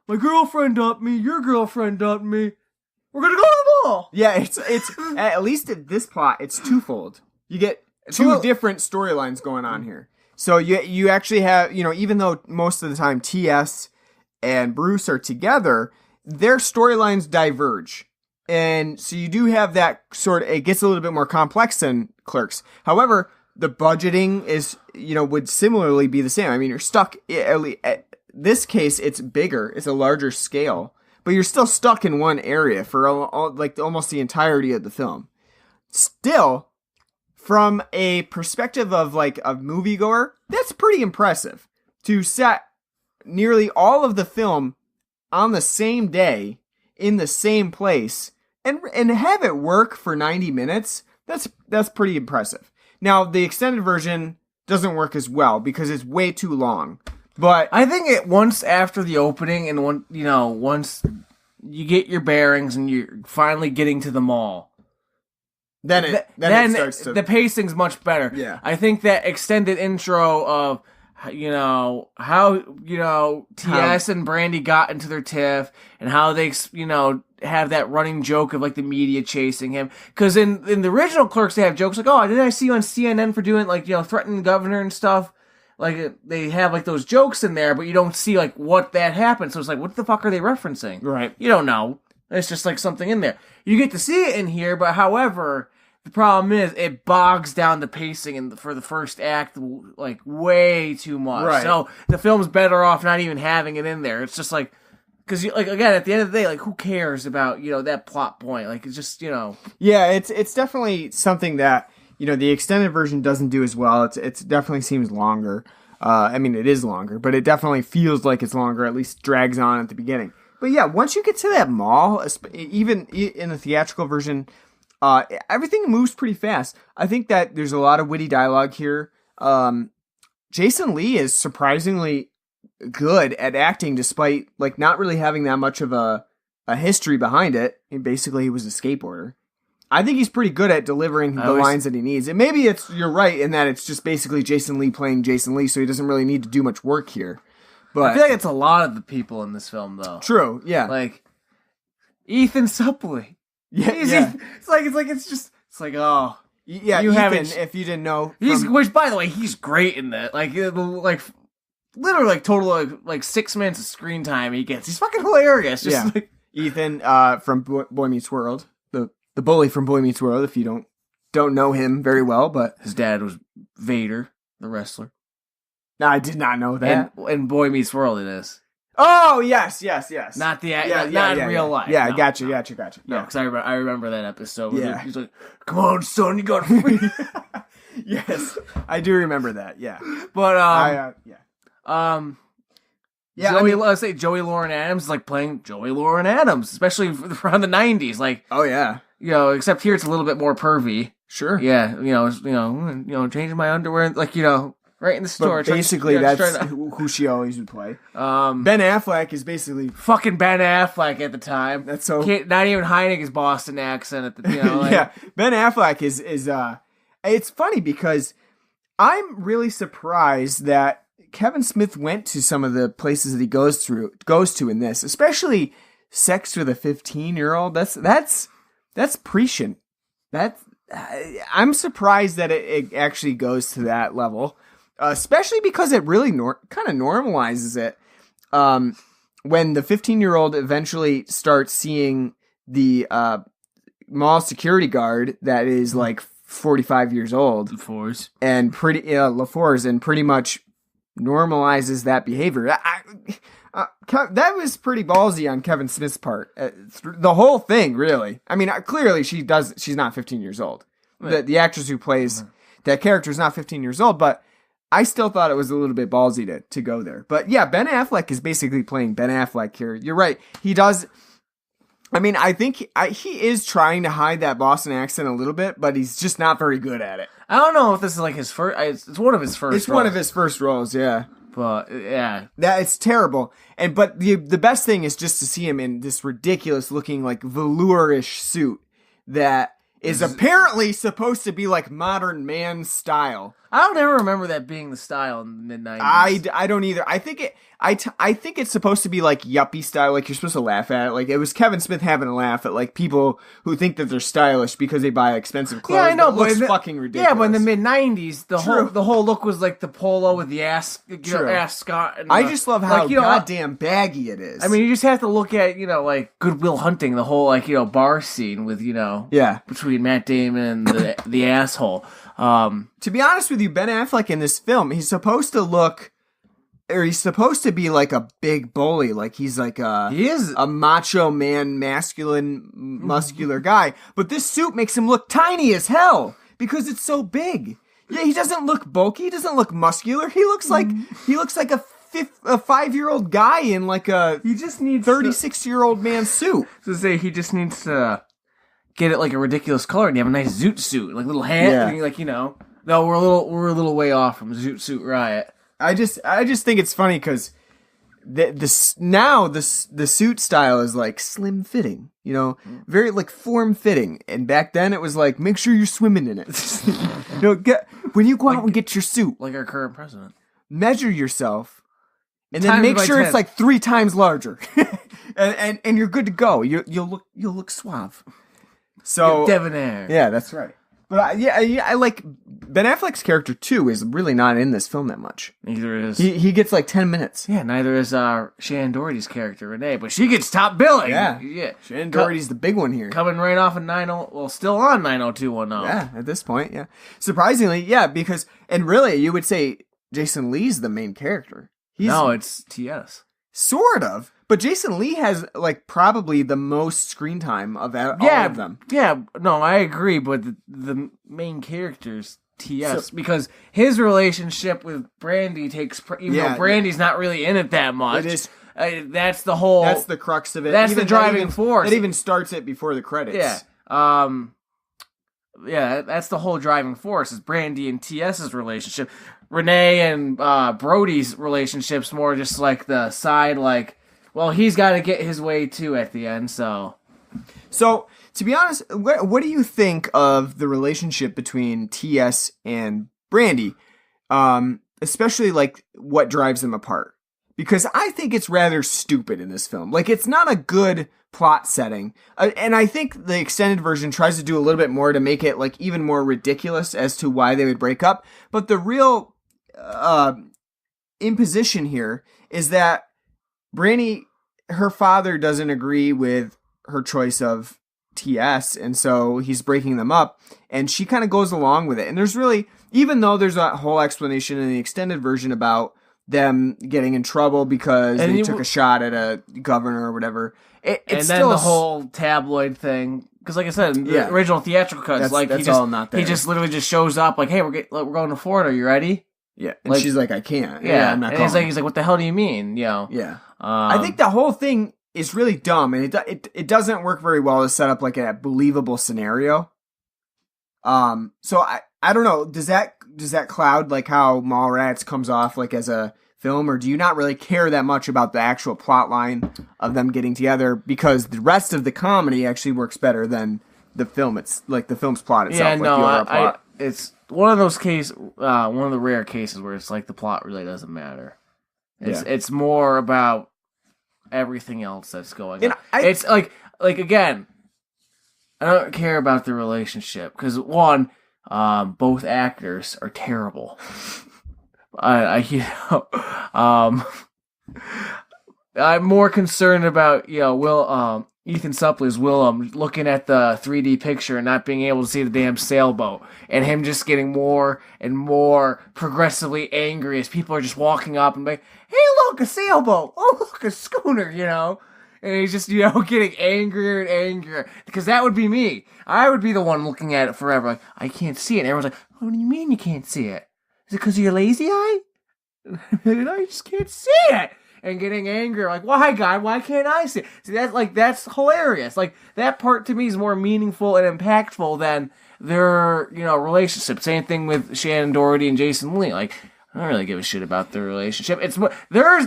my girlfriend dumped me, your girlfriend dumped me, we're gonna go to the mall. Yeah, it's at least at this plot, it's twofold. You get two different storylines going on here. So you actually have, even though most of the time TS and Bruce are together, their storylines diverge. And so you do have that it gets a little bit more complex than Clerks. However, the budgeting is, would similarly be the same. I mean, you're stuck, at this case, it's bigger, it's a larger scale, but you're still stuck in one area for almost the entirety of the film. Still, from a perspective of like a moviegoer, that's pretty impressive to set nearly all of the film on the same day, in the same place, and have it work for 90 minutes. That's pretty impressive. Now, the extended version doesn't work as well because it's way too long. But I think once after the opening and once you get your bearings and you're finally getting to the mall, then it starts to, the pacing's much better. Yeah. I think that extended intro of how TS and Brandy got into their tiff, and how they have that running joke of like the media chasing him, because in the original Clerks they have jokes like, oh, didn't I see you on CNN for doing like threatening the governor and stuff, like they have like those jokes in there, but you don't see like what that happened, so it's like, what the fuck are they referencing? Right. You don't know. It's just like something in there. You get to see it in here, but however, the problem is it bogs down the pacing for the first act like way too much. Right. So the film's better off not even having it in there. It's just like, because like again, at the end of the day, like who cares about that plot point? Like it's just Yeah, it's definitely something that the extended version doesn't do as well. It's definitely seems longer. I mean, it is longer, but it definitely feels like it's longer. At least drags on at the beginning. But yeah, once you get to that mall, even in the theatrical version, everything moves pretty fast. I think that there's a lot of witty dialogue here. Jason Lee is surprisingly good at acting, despite like not really having that much of a history behind it. Basically, he was a skateboarder. I think he's pretty good at delivering the lines that he needs. And maybe you're right in that it's just basically Jason Lee playing Jason Lee, so he doesn't really need to do much work here. But I feel like it's a lot of the people in this film, though. True, yeah. Like Ethan Suplee. Yeah. It's like oh yeah. You Ethan, haven't. If you didn't know, Which by the way, he's great in that. Like literally like total like 6 minutes of screen time he gets. He's fucking hilarious. Just like Ethan from Boy Meets World, the bully from Boy Meets World. If you don't know him very well, but his dad was Vader, the wrestler. No, I did not know that. And Boy Meets World, it is. Oh, yes. Not the Yeah, in real life. Yeah, no, gotcha. No, No. because I remember that episode. Where Yeah. he's like, "Come on, son, you got to free." Yes, I do remember that. Yeah, But yeah. Let's say Joey Lauren Adams is like playing Joey Lauren Adams, especially around the '90s. Like, oh yeah, except here it's a little bit more pervy. sure. Yeah, changing my underwear, like right in the store. But basically, that's who she always would play. Ben Affleck is basically fucking Ben Affleck at the time. That's so not even hiding his Boston accent at the yeah. Ben Affleck is it's funny because I'm really surprised that Kevin Smith went to some of the places that he goes to in this, especially sex with a 15-year-old. That's prescient. I'm surprised that it actually goes to that level, especially because it really kind of normalizes it. When the 15-year-old eventually starts seeing the mall security guard that is like 45 years old, LaFours, and pretty much normalizes that behavior. That was pretty ballsy on Kevin Smith's part. The whole thing, really. I mean, clearly she's not 15 years old. Right. The actress who plays that character is not 15 years old, but I still thought it was a little bit ballsy to go there. But yeah, Ben Affleck is basically playing Ben Affleck here. You're right. He does. I mean, I think he is trying to hide that Boston accent a little bit, but he's just not very good at it. I don't know if this is like his first. It's one of his first. It's one of his first roles, yeah. But yeah, it's terrible. But the best thing is just to see him in this ridiculous looking like velour-ish suit that is apparently supposed to be like modern man style. I don't ever remember that being the style in the mid-90s. I don't either. I think it's supposed to be like yuppie style, like you're supposed to laugh at it. Like it was Kevin Smith having a laugh at like people who think that they're stylish because they buy expensive clothes. Yeah, I know, but it looks fucking ridiculous. Yeah, but in the mid-90s, the whole look was like the polo with the ascot. And I just love how goddamn baggy it is. I mean, you just have to look at like Good Will Hunting, the whole bar scene with between Matt Damon and the asshole. To be honest with you, Ben Affleck in this film, he's supposed to be like a big bully, like he's like he is a macho man, masculine, muscular guy. But this suit makes him look tiny as hell because it's so big. Yeah, he doesn't look bulky. He doesn't look muscular. He looks like a 5-year-old guy in like a 36-year-old man suit. So say he just needs to get it like a ridiculous color, and you have a nice zoot suit, like little hat, No, we're a little way off from Zoot Suit Riot. I just think it's funny because the suit style is like slim fitting, very like form fitting, and back then it was like make sure you're swimming in it. When you go out and get your suit, like our current president, measure yourself, and then make sure it's like 3 times larger, and you're good to go. You'll look suave. So debonair. Yeah, that's right. But I like Ben Affleck's character too is really not in this film that much. Neither is he gets like 10 minutes. Yeah, neither is Shannon Doherty's character Renee, but she gets top billing. Yeah. Shannon Doherty's the big one here, coming right off of still on 90210. Yeah, at this point, yeah. Surprisingly, yeah, because really you would say Jason Lee's the main character. No, it's TS. Sort of. But Jason Lee has, like, probably the most screen time of all of them. Yeah, no, I agree, but the main character's TS, because his relationship with Brandy takes, though Brandy's not really in it that much. It is. That's the whole... That's the crux of it. That's the driving force. It even starts it before the credits. Yeah. That's the whole driving force, is Brandy and TS's relationship. Renee and Brody's relationship's more just like the side, like... Well, he's got to get his way, too, at the end, so... So, to be honest, what do you think of the relationship between T.S. and Brandy? Especially, like, what drives them apart? Because I think it's rather stupid in this film. Like, it's not a good plot setting. And I think the extended version tries to do a little bit more to make it, like, even more ridiculous as to why they would break up. But the real imposition here is that Brandy, her father doesn't agree with her choice of TS, and so he's breaking them up, and she kind of goes along with it. And there's really, even though there's a whole explanation in the extended version about them getting in trouble because And they you- took a shot at a governor or whatever. And It's then still the whole tabloid thing, because like I said, in the Yeah. original theatrical cuts, That's all not there. he just literally just shows up like, hey, we're going to Florida. You ready? Yeah, and like- she's like, I can't. Yeah, I'm not and going. he's like, what the hell do you mean? You know? Yeah. I I think the whole thing is really dumb, and it doesn't work very well to set up like a believable scenario. So I don't know. Does that cloud like how Mallrats comes off like as a film, or do you not really care that much about the actual plot line of them getting together because the rest of the comedy actually works better than the film? It's like the film's plot itself. yeah, like no, the overall plot. it's one of those cases, one of the rare cases where it's like the plot really doesn't matter. It's more about everything else that's going And on. It's like again, I don't care about the relationship because one, both actors are terrible. I'm more concerned about Ethan Supple's Willem looking at the 3D picture and not being able to see the damn sailboat, and him just getting more and more progressively angry as people are just walking up and like, hey, look, a sailboat! Oh, look, a schooner! And he's just getting angrier and angrier because that would be me. I would be the one looking at it forever, like I can't see it. And everyone's like, what do you mean you can't see it? Is it because of your lazy eye? No, you just can't see it. And getting angry, like, why, God? Why can't I see it? See, that's hilarious. Like, that part to me is more meaningful and impactful than their, relationship. Same thing with Shannon Doherty and Jason Lee. Like, I don't really give a shit about their relationship. It's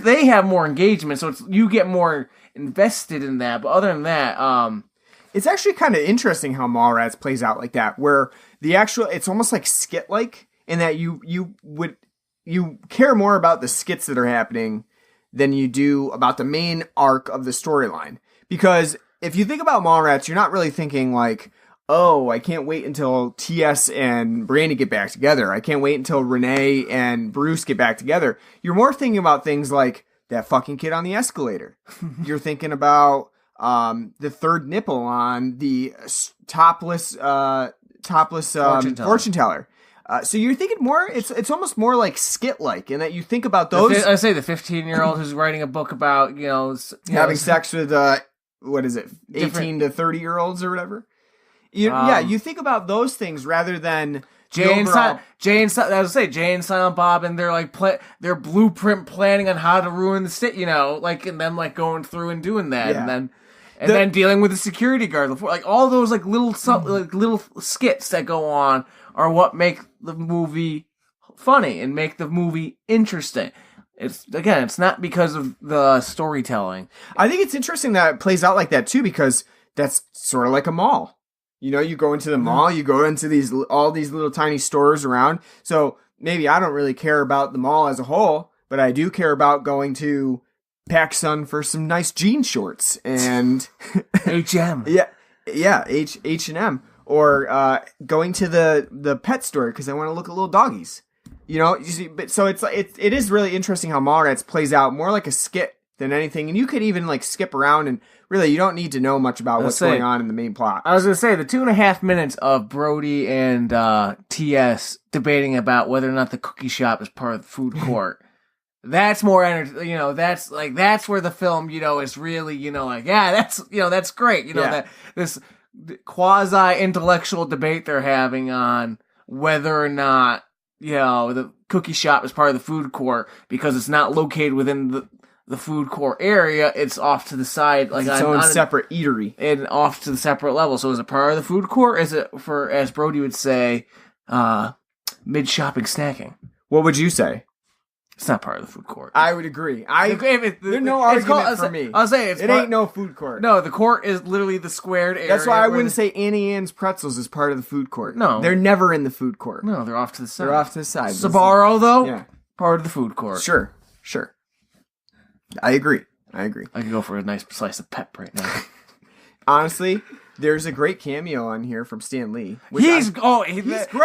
they have more engagement, so you get more invested in that. But other than that, It's actually kind of interesting how Mallrats plays out like that, where it's almost like skit-like, in that you care more about the skits that are happening than you do about the main arc of the storyline. Because if you think about Mallrats, you're not really thinking like, oh, I can't wait until T.S. and Brandy get back together. I can't wait until Renee and Bruce get back together. You're more thinking about things like that fucking kid on the escalator. You're thinking about the third nipple on the topless fortune teller. So you're thinking more. It's almost more like skit-like, in that you think about those. I say the 15-year-old who's writing a book about having sex with what is it, 18 to 30-year-olds or whatever. You think about those things rather than Jay and Silent Bob, and they're like their blueprint planning on how to ruin the state, and them like going through and doing that, Yeah. and then dealing with the security guard, like all those like little skits that go on are what make the movie funny and make the movie interesting. It's not because of the storytelling. I think it's interesting that it plays out like that too, because that's sort of like a mall. You go into the mall, you go into all these little tiny stores around. So maybe I don't really care about the mall as a whole, but I do care about going to PacSun for some nice jean shorts and H&M. Yeah, H&M, or going to the pet store because I want to look at little doggies. You see, but so it is really interesting how Mallrats plays out more like a skit than anything, and you could even like skip around and really you don't need to know much about what's going on in the main plot. I was gonna say the 2.5 minutes of Brody and TS debating about whether or not the cookie shop is part of the food court. That's more that's where the film, is really, that's great. That this quasi intellectual debate they're having on whether or not, the cookie shop is part of the food court because it's not located within the food court area. It's off to the side, like its own separate eatery, and off to the separate level. So is it part of the food court? Is it, for, as Brody would say, mid shopping snacking? What would you say? It's not part of the food court. I would agree. There's no argument for me. I'll say it ain't no food court. No, the court is literally the squared area. That's why I wouldn't say Annie Ann's Pretzels is part of the food court. No. They're never in the food court. No, they're off to the side. They're off to the side. Sbarro, though? Yeah. Part of the food court. Sure. I agree. I could go for a nice slice of pep right now. Honestly, there's a great cameo on here from Stan Lee. He's great.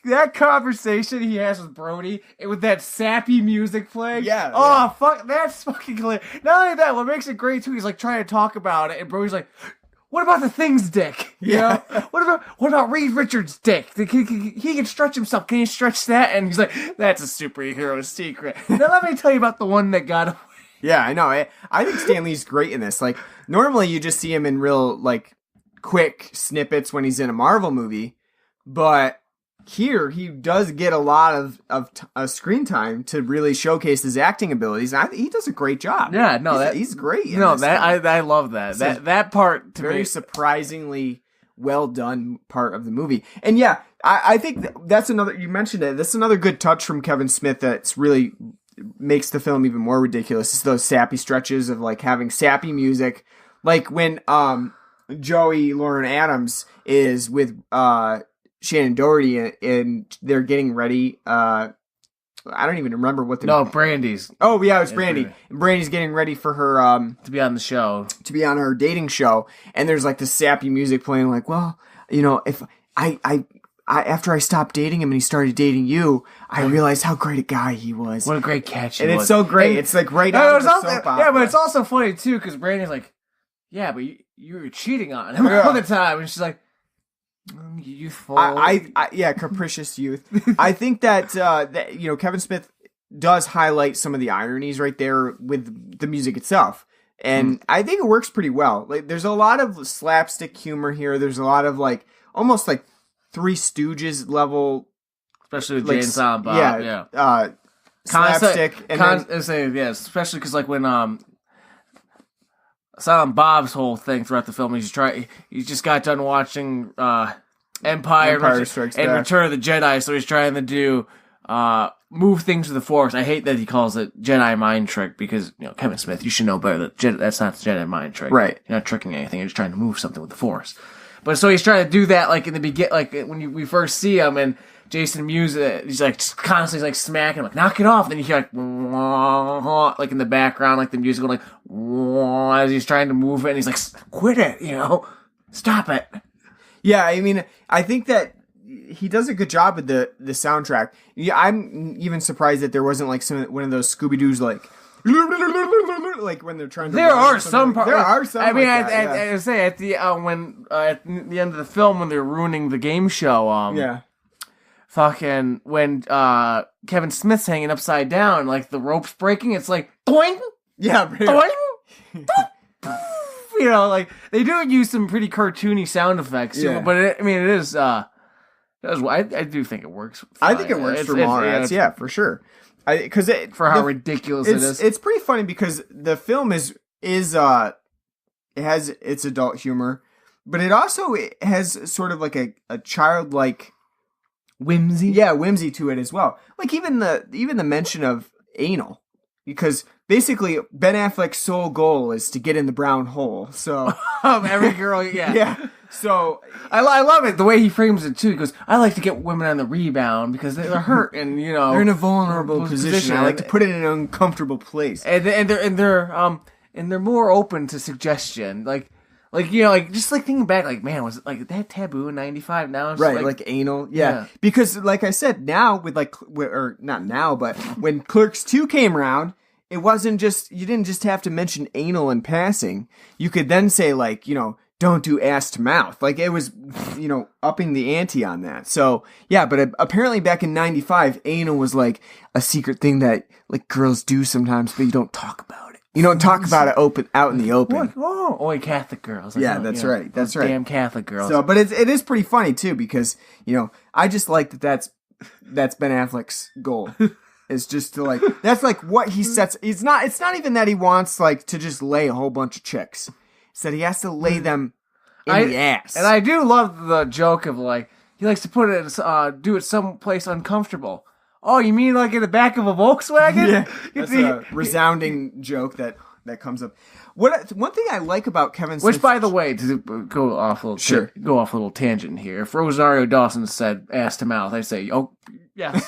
That conversation he has with Brody with that sappy music playing. Yeah. Oh, fuck. That's fucking hilarious. Not only that, what makes it great, too, he's like trying to talk about it, and Brody's like, what about the things, Dick? You know? What about Reed Richards' dick? He can stretch himself. Can you stretch that? And he's like, that's a superhero secret. Now let me tell you about the one that got away. Yeah, I know. I think Stan Lee's great in this. Like, normally you just see him in real, like, quick snippets when he's in a Marvel movie, but here he does get a lot of screen time to really showcase his acting abilities. And he does a great job. Yeah, no, he's great. I love that. That part to very me, surprisingly well done part of the movie. And yeah, I think that's another. You mentioned it. That's another good touch from Kevin Smith that's really makes the film even more ridiculous. It's those sappy stretches of like having sappy music, like when Joey Lauren Adams is with Shannon Doherty and they're getting ready. I don't even remember what the Brandy's. Oh yeah, it's Brandy. Brandy's getting ready for her to be on the show, to be on her dating show, and there's like this sappy music playing. Like, well, you know, if I after I stopped dating him and he started dating you, I realized how great a guy he was. What a great catch he was. was. It's so great. It's like right out of the soap opera. Yeah, but it's also funny too because Brandy's like, yeah, but you were cheating on him all the time, and she's like, youthful. Yeah, capricious youth. I think that you know, Kevin Smith does highlight some of the ironies right there with the music itself, and I think it works pretty well. Like, there's a lot of slapstick humor here. There's a lot of like almost like Three Stooges level, especially with Jay and Silent Bob. Yeah. Slapstick, especially because like when Silent Bob's whole thing throughout the film, he just got done watching Empire Strikes and Back. Return of the Jedi, so he's trying to do move things with the Force. I hate that he calls it Jedi mind trick because, you know, Kevin Smith, you should know better that that's not the Jedi mind trick. Right. You're not tricking anything. You're just trying to move something with the Force. But so he's trying to do that like in the beginning, like when we first see him and Jason Mewes, he's like just constantly like smacking him, like knock it off. Then you hear like in the background, like the music going like as he's trying to move it, and he's like, quit it, you know, stop it. Yeah, I mean, I think that he does a good job with the soundtrack. Yeah, I'm even surprised that there wasn't like one of those Scooby-Doo's like when they're trying to. There are some parts. There are some. I mean, like that, I say at the at the end of the film when they're ruining the game show. Yeah. Fucking when Kevin Smith's hanging upside down, like the rope's breaking, it's like doing. Yeah. Doing. You know, like they do use some pretty cartoony sound effects. Yeah. But it is. I do think it works. Fine. I think it works for Mallrats. Yeah, for sure. Because for how ridiculous it is. It's pretty funny because the film it has its adult humor, but it also has sort of like a childlike whimsy. Yeah, whimsy to it as well. Like even the mention of anal, because basically Ben Affleck's sole goal is to get in the brown hole. So every girl, yeah. Yeah. So I love it the way he frames it too. He goes, "I like to get women on the rebound because they're hurt and you know they're in a vulnerable position. I like to put it in an uncomfortable place, and they're more open to suggestion. Like you know, like just like thinking back, like man, was it like that taboo in '95? Now it's right, like anal, yeah. Because like I said, now with or not now, but when Clerks 2 came around. It wasn't just, you didn't just have to mention anal in passing. You could then say like, you know, don't do ass to mouth. Like it was, you know, upping the ante on that. So yeah, but apparently back in 95, anal was like a secret thing that like girls do sometimes, but you don't talk about it. You don't talk about it out in the open. Oh, only Catholic girls. Like, yeah, that's right. That's right. Damn Catholic girls. So, but it is pretty funny too, because, you know, I just like that's Ben Affleck's goal. Is just to like, that's like what he sets. It's not even that he wants like to just lay a whole bunch of chicks. It's that he has to lay them in the ass. And I do love the joke of like, he likes to put it, do it someplace uncomfortable. Oh, you mean like in the back of a Volkswagen? Yeah. That's a resounding joke that comes up. One thing I like about Kevin Smith, which by the way, to go off a little tangent here, if Rosario Dawson said ass to mouth, I say, oh, yes.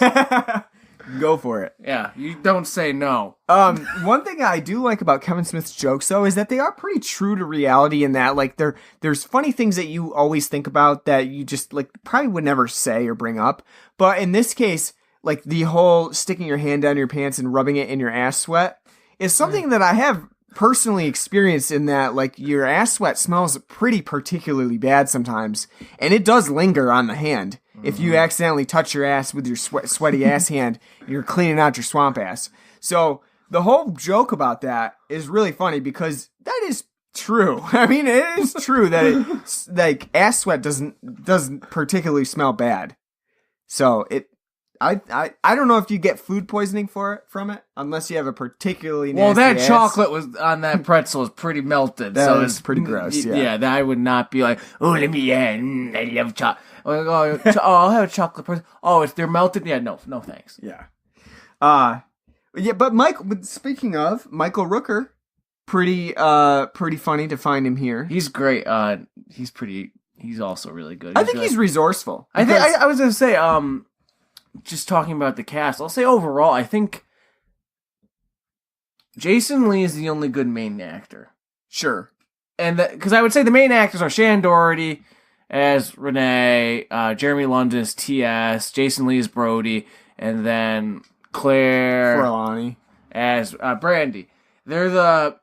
Go for it. Yeah, you don't say no. One thing I do like about Kevin Smith's jokes, though, is that they are pretty true to reality in that, like, there's funny things that you always think about that you just, like, probably would never say or bring up. But in this case, like, the whole sticking your hand down your pants and rubbing it in your ass sweat is something that I have personally experienced in that, like, your ass sweat smells pretty particularly bad sometimes, and it does linger on the hand. If you accidentally touch your ass with your sweaty ass hand, you're cleaning out your swamp ass. So the whole joke about that is really funny because that is true. I mean, it is true that like ass sweat doesn't particularly smell bad. So I don't know if you get food poisoning from it unless you have a particularly nasty that ass. chocolate was on that pretzel was pretty melted. That so is pretty gross. Yeah, that I would not be like, oh, let me, I love chocolate. I'll have a chocolate pretzel. Oh, they're melted. Yeah, no thanks. Yeah. But speaking of Michael Rooker, pretty funny to find him here. He's great. He's also really good. I think he's resourceful. I was gonna say, just talking about the cast, I'll say overall, I think Jason Lee is the only good main actor. Sure. And because I would say the main actors are Shannon Doherty as Renee, Jeremy London as T.S., Jason Lee as Brody, and then Claire Forlani as Brandy. They're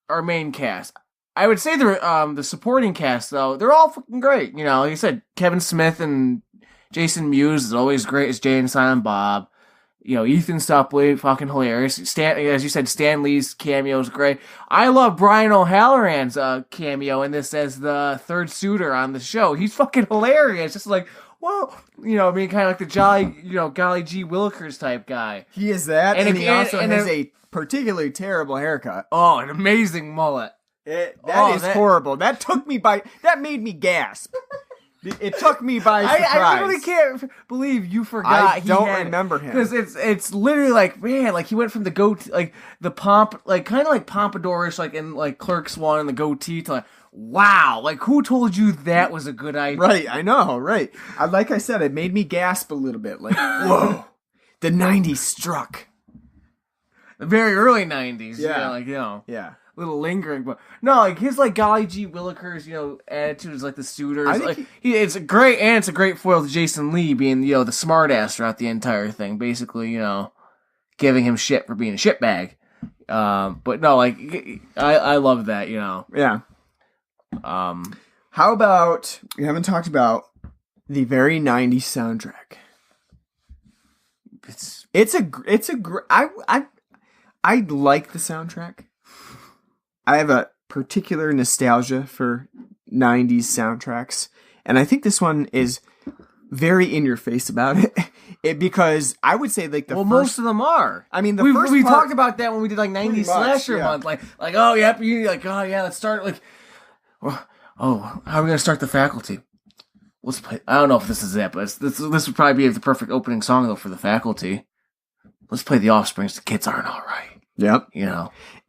our main cast. I would say the supporting cast, though, they're all fucking great. You know, like I said, Kevin Smith and Jason Mewes is always great as Jay and Silent Bob. You know, Ethan Suplee, fucking hilarious. As you said, Stan Lee's cameo is great. I love Brian O'Halloran's cameo in this as the third suitor on the show. He's fucking hilarious. Just like, whoa, you know, I mean, kind of like the Golly G. Willikers type guy. He is that, and he also has a particularly terrible haircut. Oh, an amazing mullet. That is horrible. That made me gasp. It took me by surprise. I really can't believe you forgot. I don't remember him because it's literally like, man, like he went from the goatee, like the pomp, like kind of like pompadourish, like in like Clerks 1 and the goatee to like, wow, like who told you that was a good idea? Right, I know, right. Like I said, it made me gasp a little bit. Like, whoa, the '90s struck. The very early '90s. Yeah, yeah. Little lingering, but no, like his like Golly G. Willikers, attitude is like the suitors. It's a great foil to Jason Lee being the smart ass throughout the entire thing, basically giving him shit for being a shitbag. But no, like I love that, Yeah. How about we haven't talked about the very '90s soundtrack? I like the soundtrack. I have a particular nostalgia for '90s soundtracks, and I think this one is very in your face about it. Because I would say like most of them are. I mean, we talked about that when we did like '90s slasher month, like oh yep, let's start like how are we gonna start The Faculty? Let's play. I don't know if this is it, but this would probably be the perfect opening song though for The Faculty. Let's play The Offsprings. The kids aren't all right. Yep.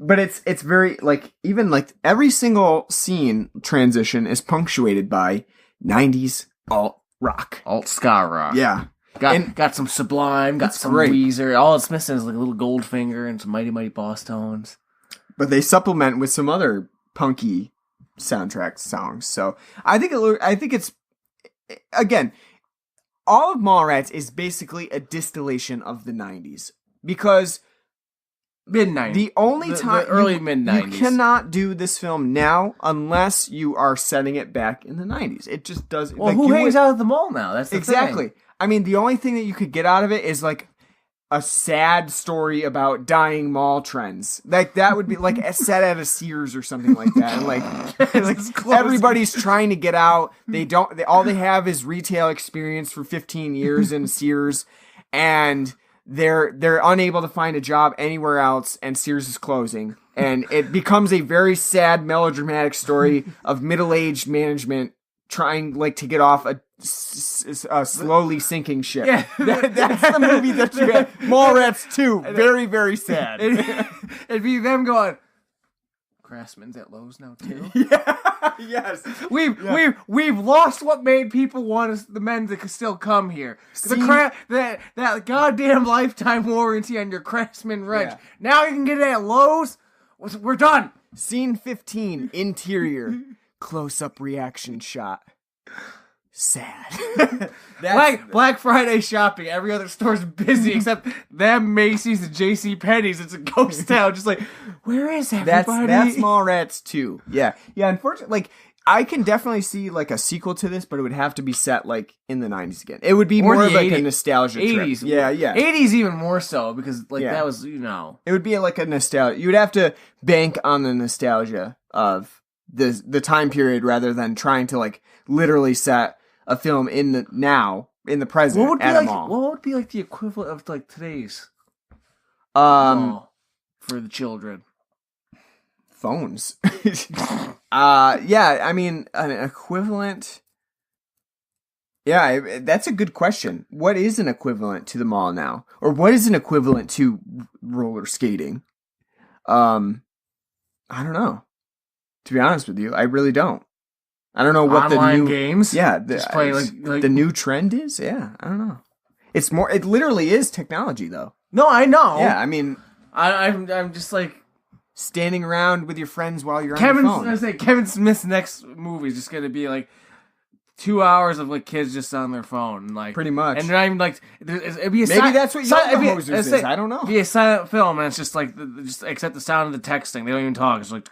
But it's very, like, even, like, every single scene transition is punctuated by 90s alt rock. Alt ska rock. Yeah. Got some Sublime, got some great. Weezer. All it's missing is, like, a little Goldfinger and some Mighty Mighty Boss Tones. But they supplement with some other punky soundtrack songs. So I think it's, again, all of Mallrats is basically a distillation of the 90s. Because mid-90s. The only time early mid-90s. You cannot do this film now unless you are setting it back in the 90s. It just doesn't. Well, who hangs out at the mall now? That's the exactly. thing. I mean, the only thing that you could get out of it is like a sad story about dying mall trends. Like that would be like set at a Sears or something like that. And like everybody's trying to get out. All they have is retail experience for 15 years in Sears, and they're unable to find a job anywhere else, and Sears is closing. And it becomes a very sad, melodramatic story of middle-aged management trying like to get off a slowly sinking ship. Yeah. That's the movie that you get. Mallrats 2. Very, very sad. It'd be them going, Craftsman's at Lowe's now too. Yeah. Yes. We've lost what made people want us, the men to still come here. That goddamn lifetime warranty on your Craftsman wrench. Yeah. Now you can get it at Lowe's. We're done. Scene 15. Interior. Close-up reaction shot. Sad. Black Friday shopping. Every other store's busy except them, Macy's and JCPenney's. It's a ghost town. Just like, Where is everybody? That's Mallrats 2. Yeah. Unfortunately, like, I can definitely see like a sequel to this, but it would have to be set like in the 90s again. It would be more of like a nostalgia 80s. trip. Yeah. 80s even more so because like that was, you know. It would be like a nostalgia. You would have to bank on the nostalgia of the time period rather than trying to like literally set a film in the present at a mall. What would be like the equivalent of like today's mall for the children? Phones. I mean, an equivalent. Yeah, that's a good question. What is an equivalent to the mall now? Or what is an equivalent to roller skating? I don't know. To be honest with you, I really don't. I don't know what online the new games. Yeah, just play like the new trend is. Yeah, I don't know. It's more. It literally is technology, though. No, I know. Yeah, I mean, I'm just like standing around with your friends while you're on your phone. Kevin Smith's next movie is just gonna be like 2 hours of like kids just on their phone, like pretty much. And not even like it'd be maybe that's what Yoga Hosers is. I don't know. It'd be a silent film, and it's just like just except the sound of the texting. They don't even talk. It's like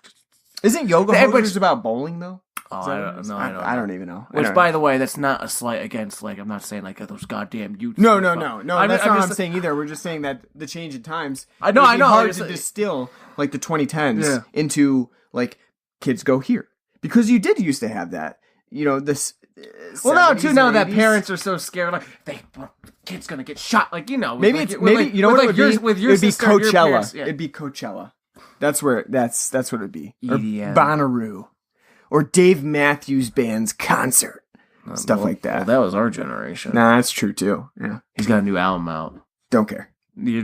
isn't Yoga Hosers about bowling though? Oh, I don't even know. Which, by the way, that's not a slight against, like, I'm not saying, like, those goddamn youths. No, that's not what I'm saying either. We're just saying that the change in times. I know. Hard to distill, like, the 2010s into, like, kids go here. Because you did used to have that. You know, this. Well, now that parents are so scared, like, the kid's gonna get shot, like, you know. Maybe you know what it would be? It would be Coachella. It'd be Coachella. That's what it'd be. EDM. Or Bonnaroo. Or Dave Matthews Band's concert. Stuff like that. Well, that was our generation. Nah, that's true too. Yeah. He's got a new album out. Don't care. We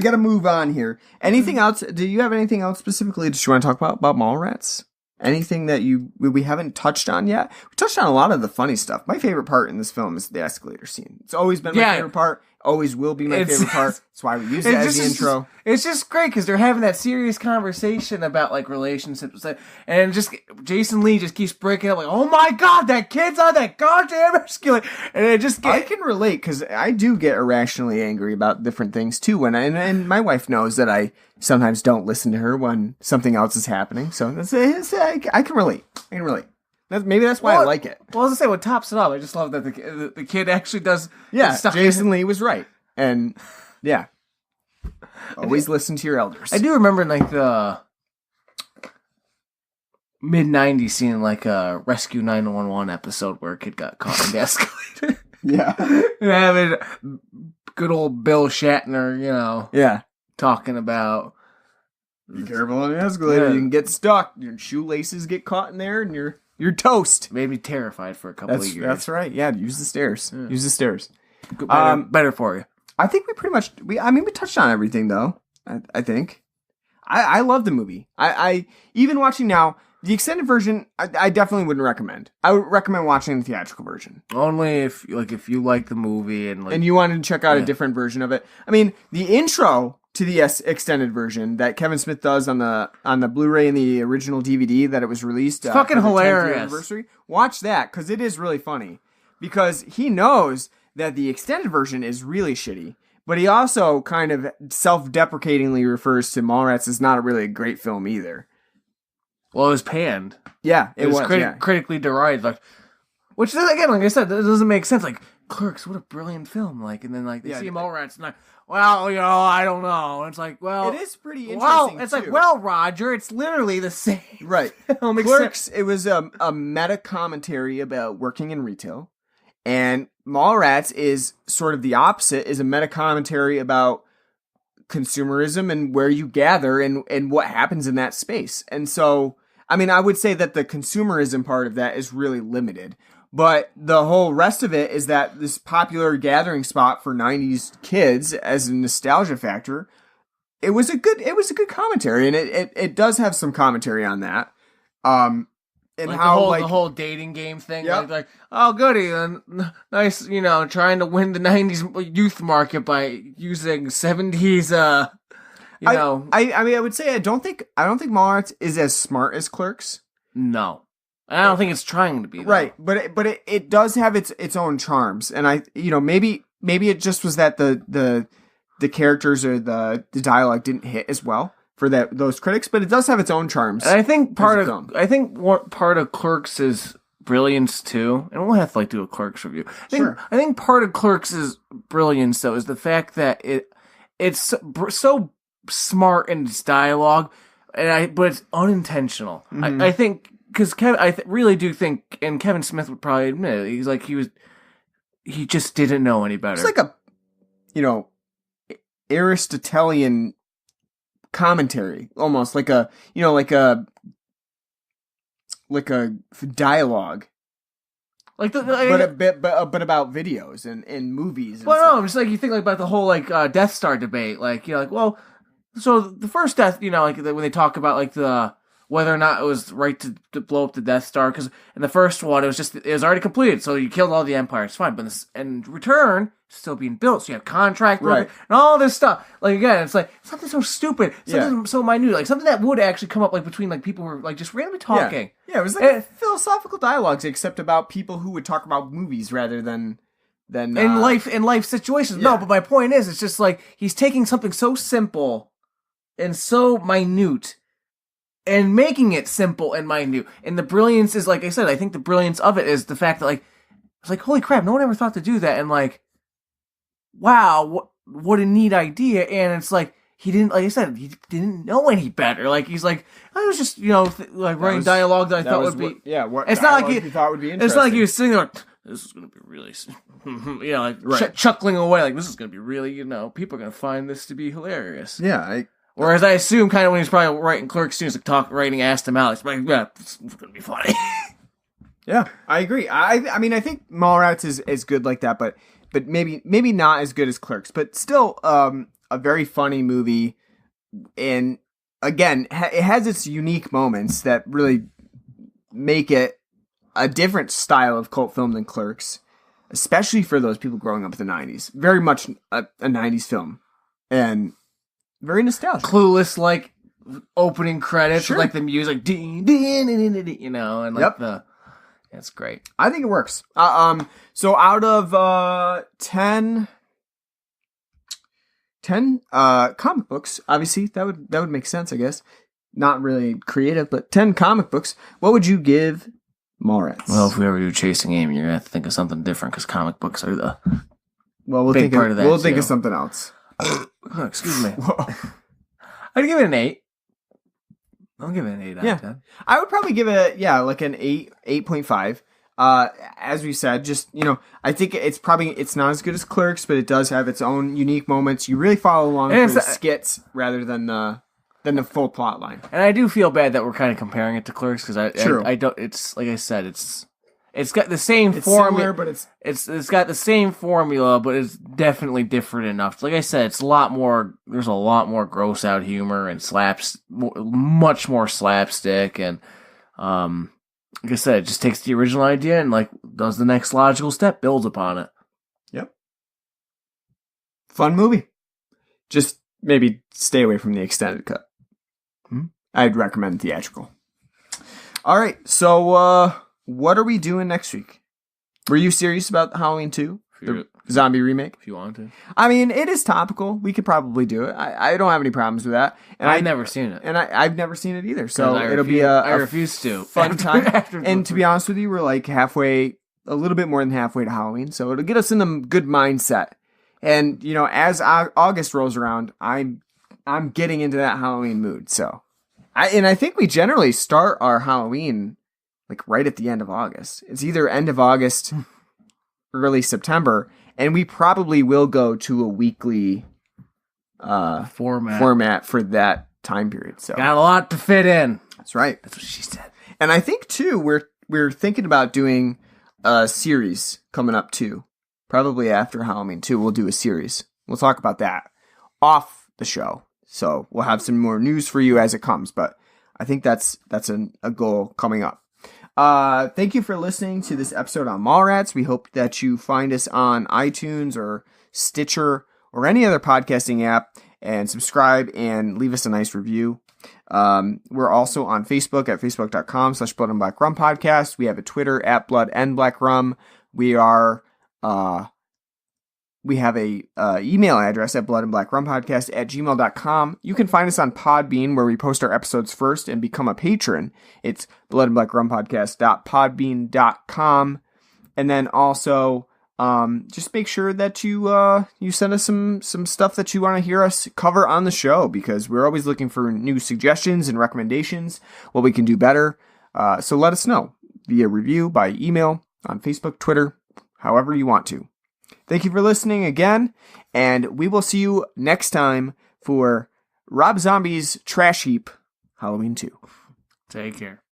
gotta move on here. Anything else? Do you have anything else specifically that you want to talk about Mallrats? Anything that we haven't touched on yet? We touched on a lot of the funny stuff. My favorite part in this film is the escalator scene. It's always been my favorite part. Always will be my favorite part. That's why we use it as the intro. It's just great because they're having that serious conversation about like relationships, and just Jason Lee just keeps breaking up like, "Oh my god, that kid's on that goddamn escalator," and it just I can relate because I do get irrationally angry about different things too. And my wife knows that I sometimes don't listen to her when something else is happening. So I can relate. Maybe that's why I like it. Well, as I say, what tops it up, I just love that the kid actually does. Yeah, Jason Lee was right, and yeah, always listen to your elders. I do remember like the mid-90s seeing like a Rescue 911 episode where a kid got caught in the escalator. Yeah, and having good old Bill Shatner, you know, talking about. Be careful on the escalator. You can get stuck. Your shoelaces get caught in there, and you're toast. Made me terrified for a couple of years. That's right. Yeah, use the stairs. Yeah. Use the stairs. Better for you. I think we pretty much. We touched on everything though. I think. I love the movie. I even watching now the extended version. I definitely wouldn't recommend. I would recommend watching the theatrical version. Only if you like the movie and you wanted to check out a different version of it. I mean, the intro to the extended version that Kevin Smith does on the Blu-ray and the original DVD that it was released. It's fucking hilarious. Anniversary. Watch that because it is really funny. Because he knows that the extended version is really shitty, but he also kind of self-deprecatingly refers to Mallrats as not really a great film either. Well, it was panned. Yeah, it was critically derided. Like, which again, like I said, that doesn't make sense. Like Clerks, what a brilliant film! Like, and then like they see Mallrats and like. Well, you know, I don't know. It's like, well... It is pretty interesting, well, it's like, well, Roger, it's literally the same. Right. Clerks, it was a meta-commentary about working in retail. And Mallrats is sort of the opposite, is a meta-commentary about consumerism and where you gather and what happens in that space. And so, I mean, I would say that the consumerism part of that is really limited. But the whole rest of it is that this popular gathering spot for 90s kids as a nostalgia factor, it was a good commentary, and it does have some commentary on that. And like how the whole dating game thing, like oh goody, nice, you know, trying to win the 90s youth market by using 70s you know. I mean I would say I don't think Mallrats is as smart as Clerks. No. I don't think it's trying to be though. Right, but it does have its own charms, and maybe it just was that the the characters or the dialogue didn't hit as well for those critics, but it does have its own charms. And I think part of Clerks' brilliance too, and we'll have to do a Clerks review. I think part of Clerks' brilliance though is the fact that it's so smart in its dialogue, but it's unintentional. Mm-hmm. I think because really do think, and Kevin Smith would probably admit it, he just didn't know any better. It's like a Aristotelian commentary, almost like a dialogue, but about videos and movies. And stuff. No, just like you think about the whole Death Star debate, so the first death, when they talk about the whether or not it was right to blow up the Death Star, because in the first one it was already completed, so you killed all the Empire, it's fine, but in return it's still being built, so you have contract work and all this stuff. Again, it's something so stupid, something so minute, something that would actually come up between people who were just randomly talking. Yeah, it was philosophical dialogues, except about people who would talk about movies rather than in life situations. Yeah. No, but my point is, it's just he's taking something so simple and so minute and making it simple and minute. And the brilliance is, like I said, I think the brilliance of it is the fact that, it's holy crap, no one ever thought to do that. And, wow, what a neat idea. And it's he didn't, like I said, he didn't know any better. He's I was just, writing dialogue that I thought would be. It's not like he thought would be interesting. It's not like he was sitting there this is going to be really, chuckling away, this is going to be really, people are going to find this to be hilarious. Yeah, Whereas I assume kind of when he's probably writing Clerks, students writing asked him out, he's it's going to be funny. Yeah, I agree. I mean, I think Mallrats is good like that, but maybe not as good as Clerks, but still a very funny movie. And again, it has its unique moments that really make it a different style of cult film than Clerks, especially for those people growing up in the 90s. Very much a 90s film. And very nostalgic. Clueless, opening credits with the music, and it's great. I think it works. So out of 10 comic books, obviously that would make sense, I guess. Not really creative, but 10 comic books. What would you give Mallrats? Well, if we ever do Chasing Amy, you're gonna have to think of something different because comic books are the we'll big think part of that. We'll think of something else. Excuse me. I'd give it an 8. I'll give it an 8 out of 10. I would probably give it, an 8.5. As we said, just, I think it's not as good as Clerks, but it does have its own unique moments. You really follow along with the skits rather than the full plot line. And I do feel bad that we're kind of comparing it to Clerks because I don't. It's like I said, it's got the same formula, but it's got the same formula, but it's definitely different enough. Like I said, it's a lot more. There's a lot more gross out humor and much more slapstick, and like I said, it just takes the original idea and does the next logical step, builds upon it. Yep. Fun movie. Just maybe stay away from the extended cut. I'd recommend theatrical. All right, so what are we doing next week? Were you serious about Halloween 2? The zombie remake? If you want to. I mean, it is topical. We could probably do it. I don't have any problems with that. And I've never seen it. And I've never seen it either. So it'll be I refuse to. Fun time. And to be honest with you, we're halfway, a little bit more than halfway to Halloween. So it'll get us in the good mindset. And, as August rolls around, I'm getting into that Halloween mood. So, I think we generally start our Halloween right at the end of August. It's either end of August, early September, and we probably will go to a weekly format for that time period. So got a lot to fit in. That's right. That's what she said. And I think too, we're thinking about doing a series coming up too. Probably after Halloween too, we'll do a series. We'll talk about that off the show. So we'll have some more news for you as it comes. But I think that's a goal coming up. Thank you for listening to this episode on Mallrats. We hope that you find us on iTunes or Stitcher or any other podcasting app and subscribe and leave us a nice review. We're also on Facebook at facebook.com/Blood and Black Rum Podcast. We have a Twitter at Blood and Black Rum. We are we have a email address at bloodandblackrumpodcast@gmail.com. You can find us on Podbean, where we post our episodes first, and become a patron. It's bloodandblackrumpodcast.podbean.com. And then also, just make sure that you send us some stuff that you want to hear us cover on the show, because we're always looking for new suggestions and recommendations, what we can do better. So let us know via review, by email, on Facebook, Twitter, however you want to. Thank you for listening again, and we will see you next time for Rob Zombie's Trash Heap Halloween 2. Take care.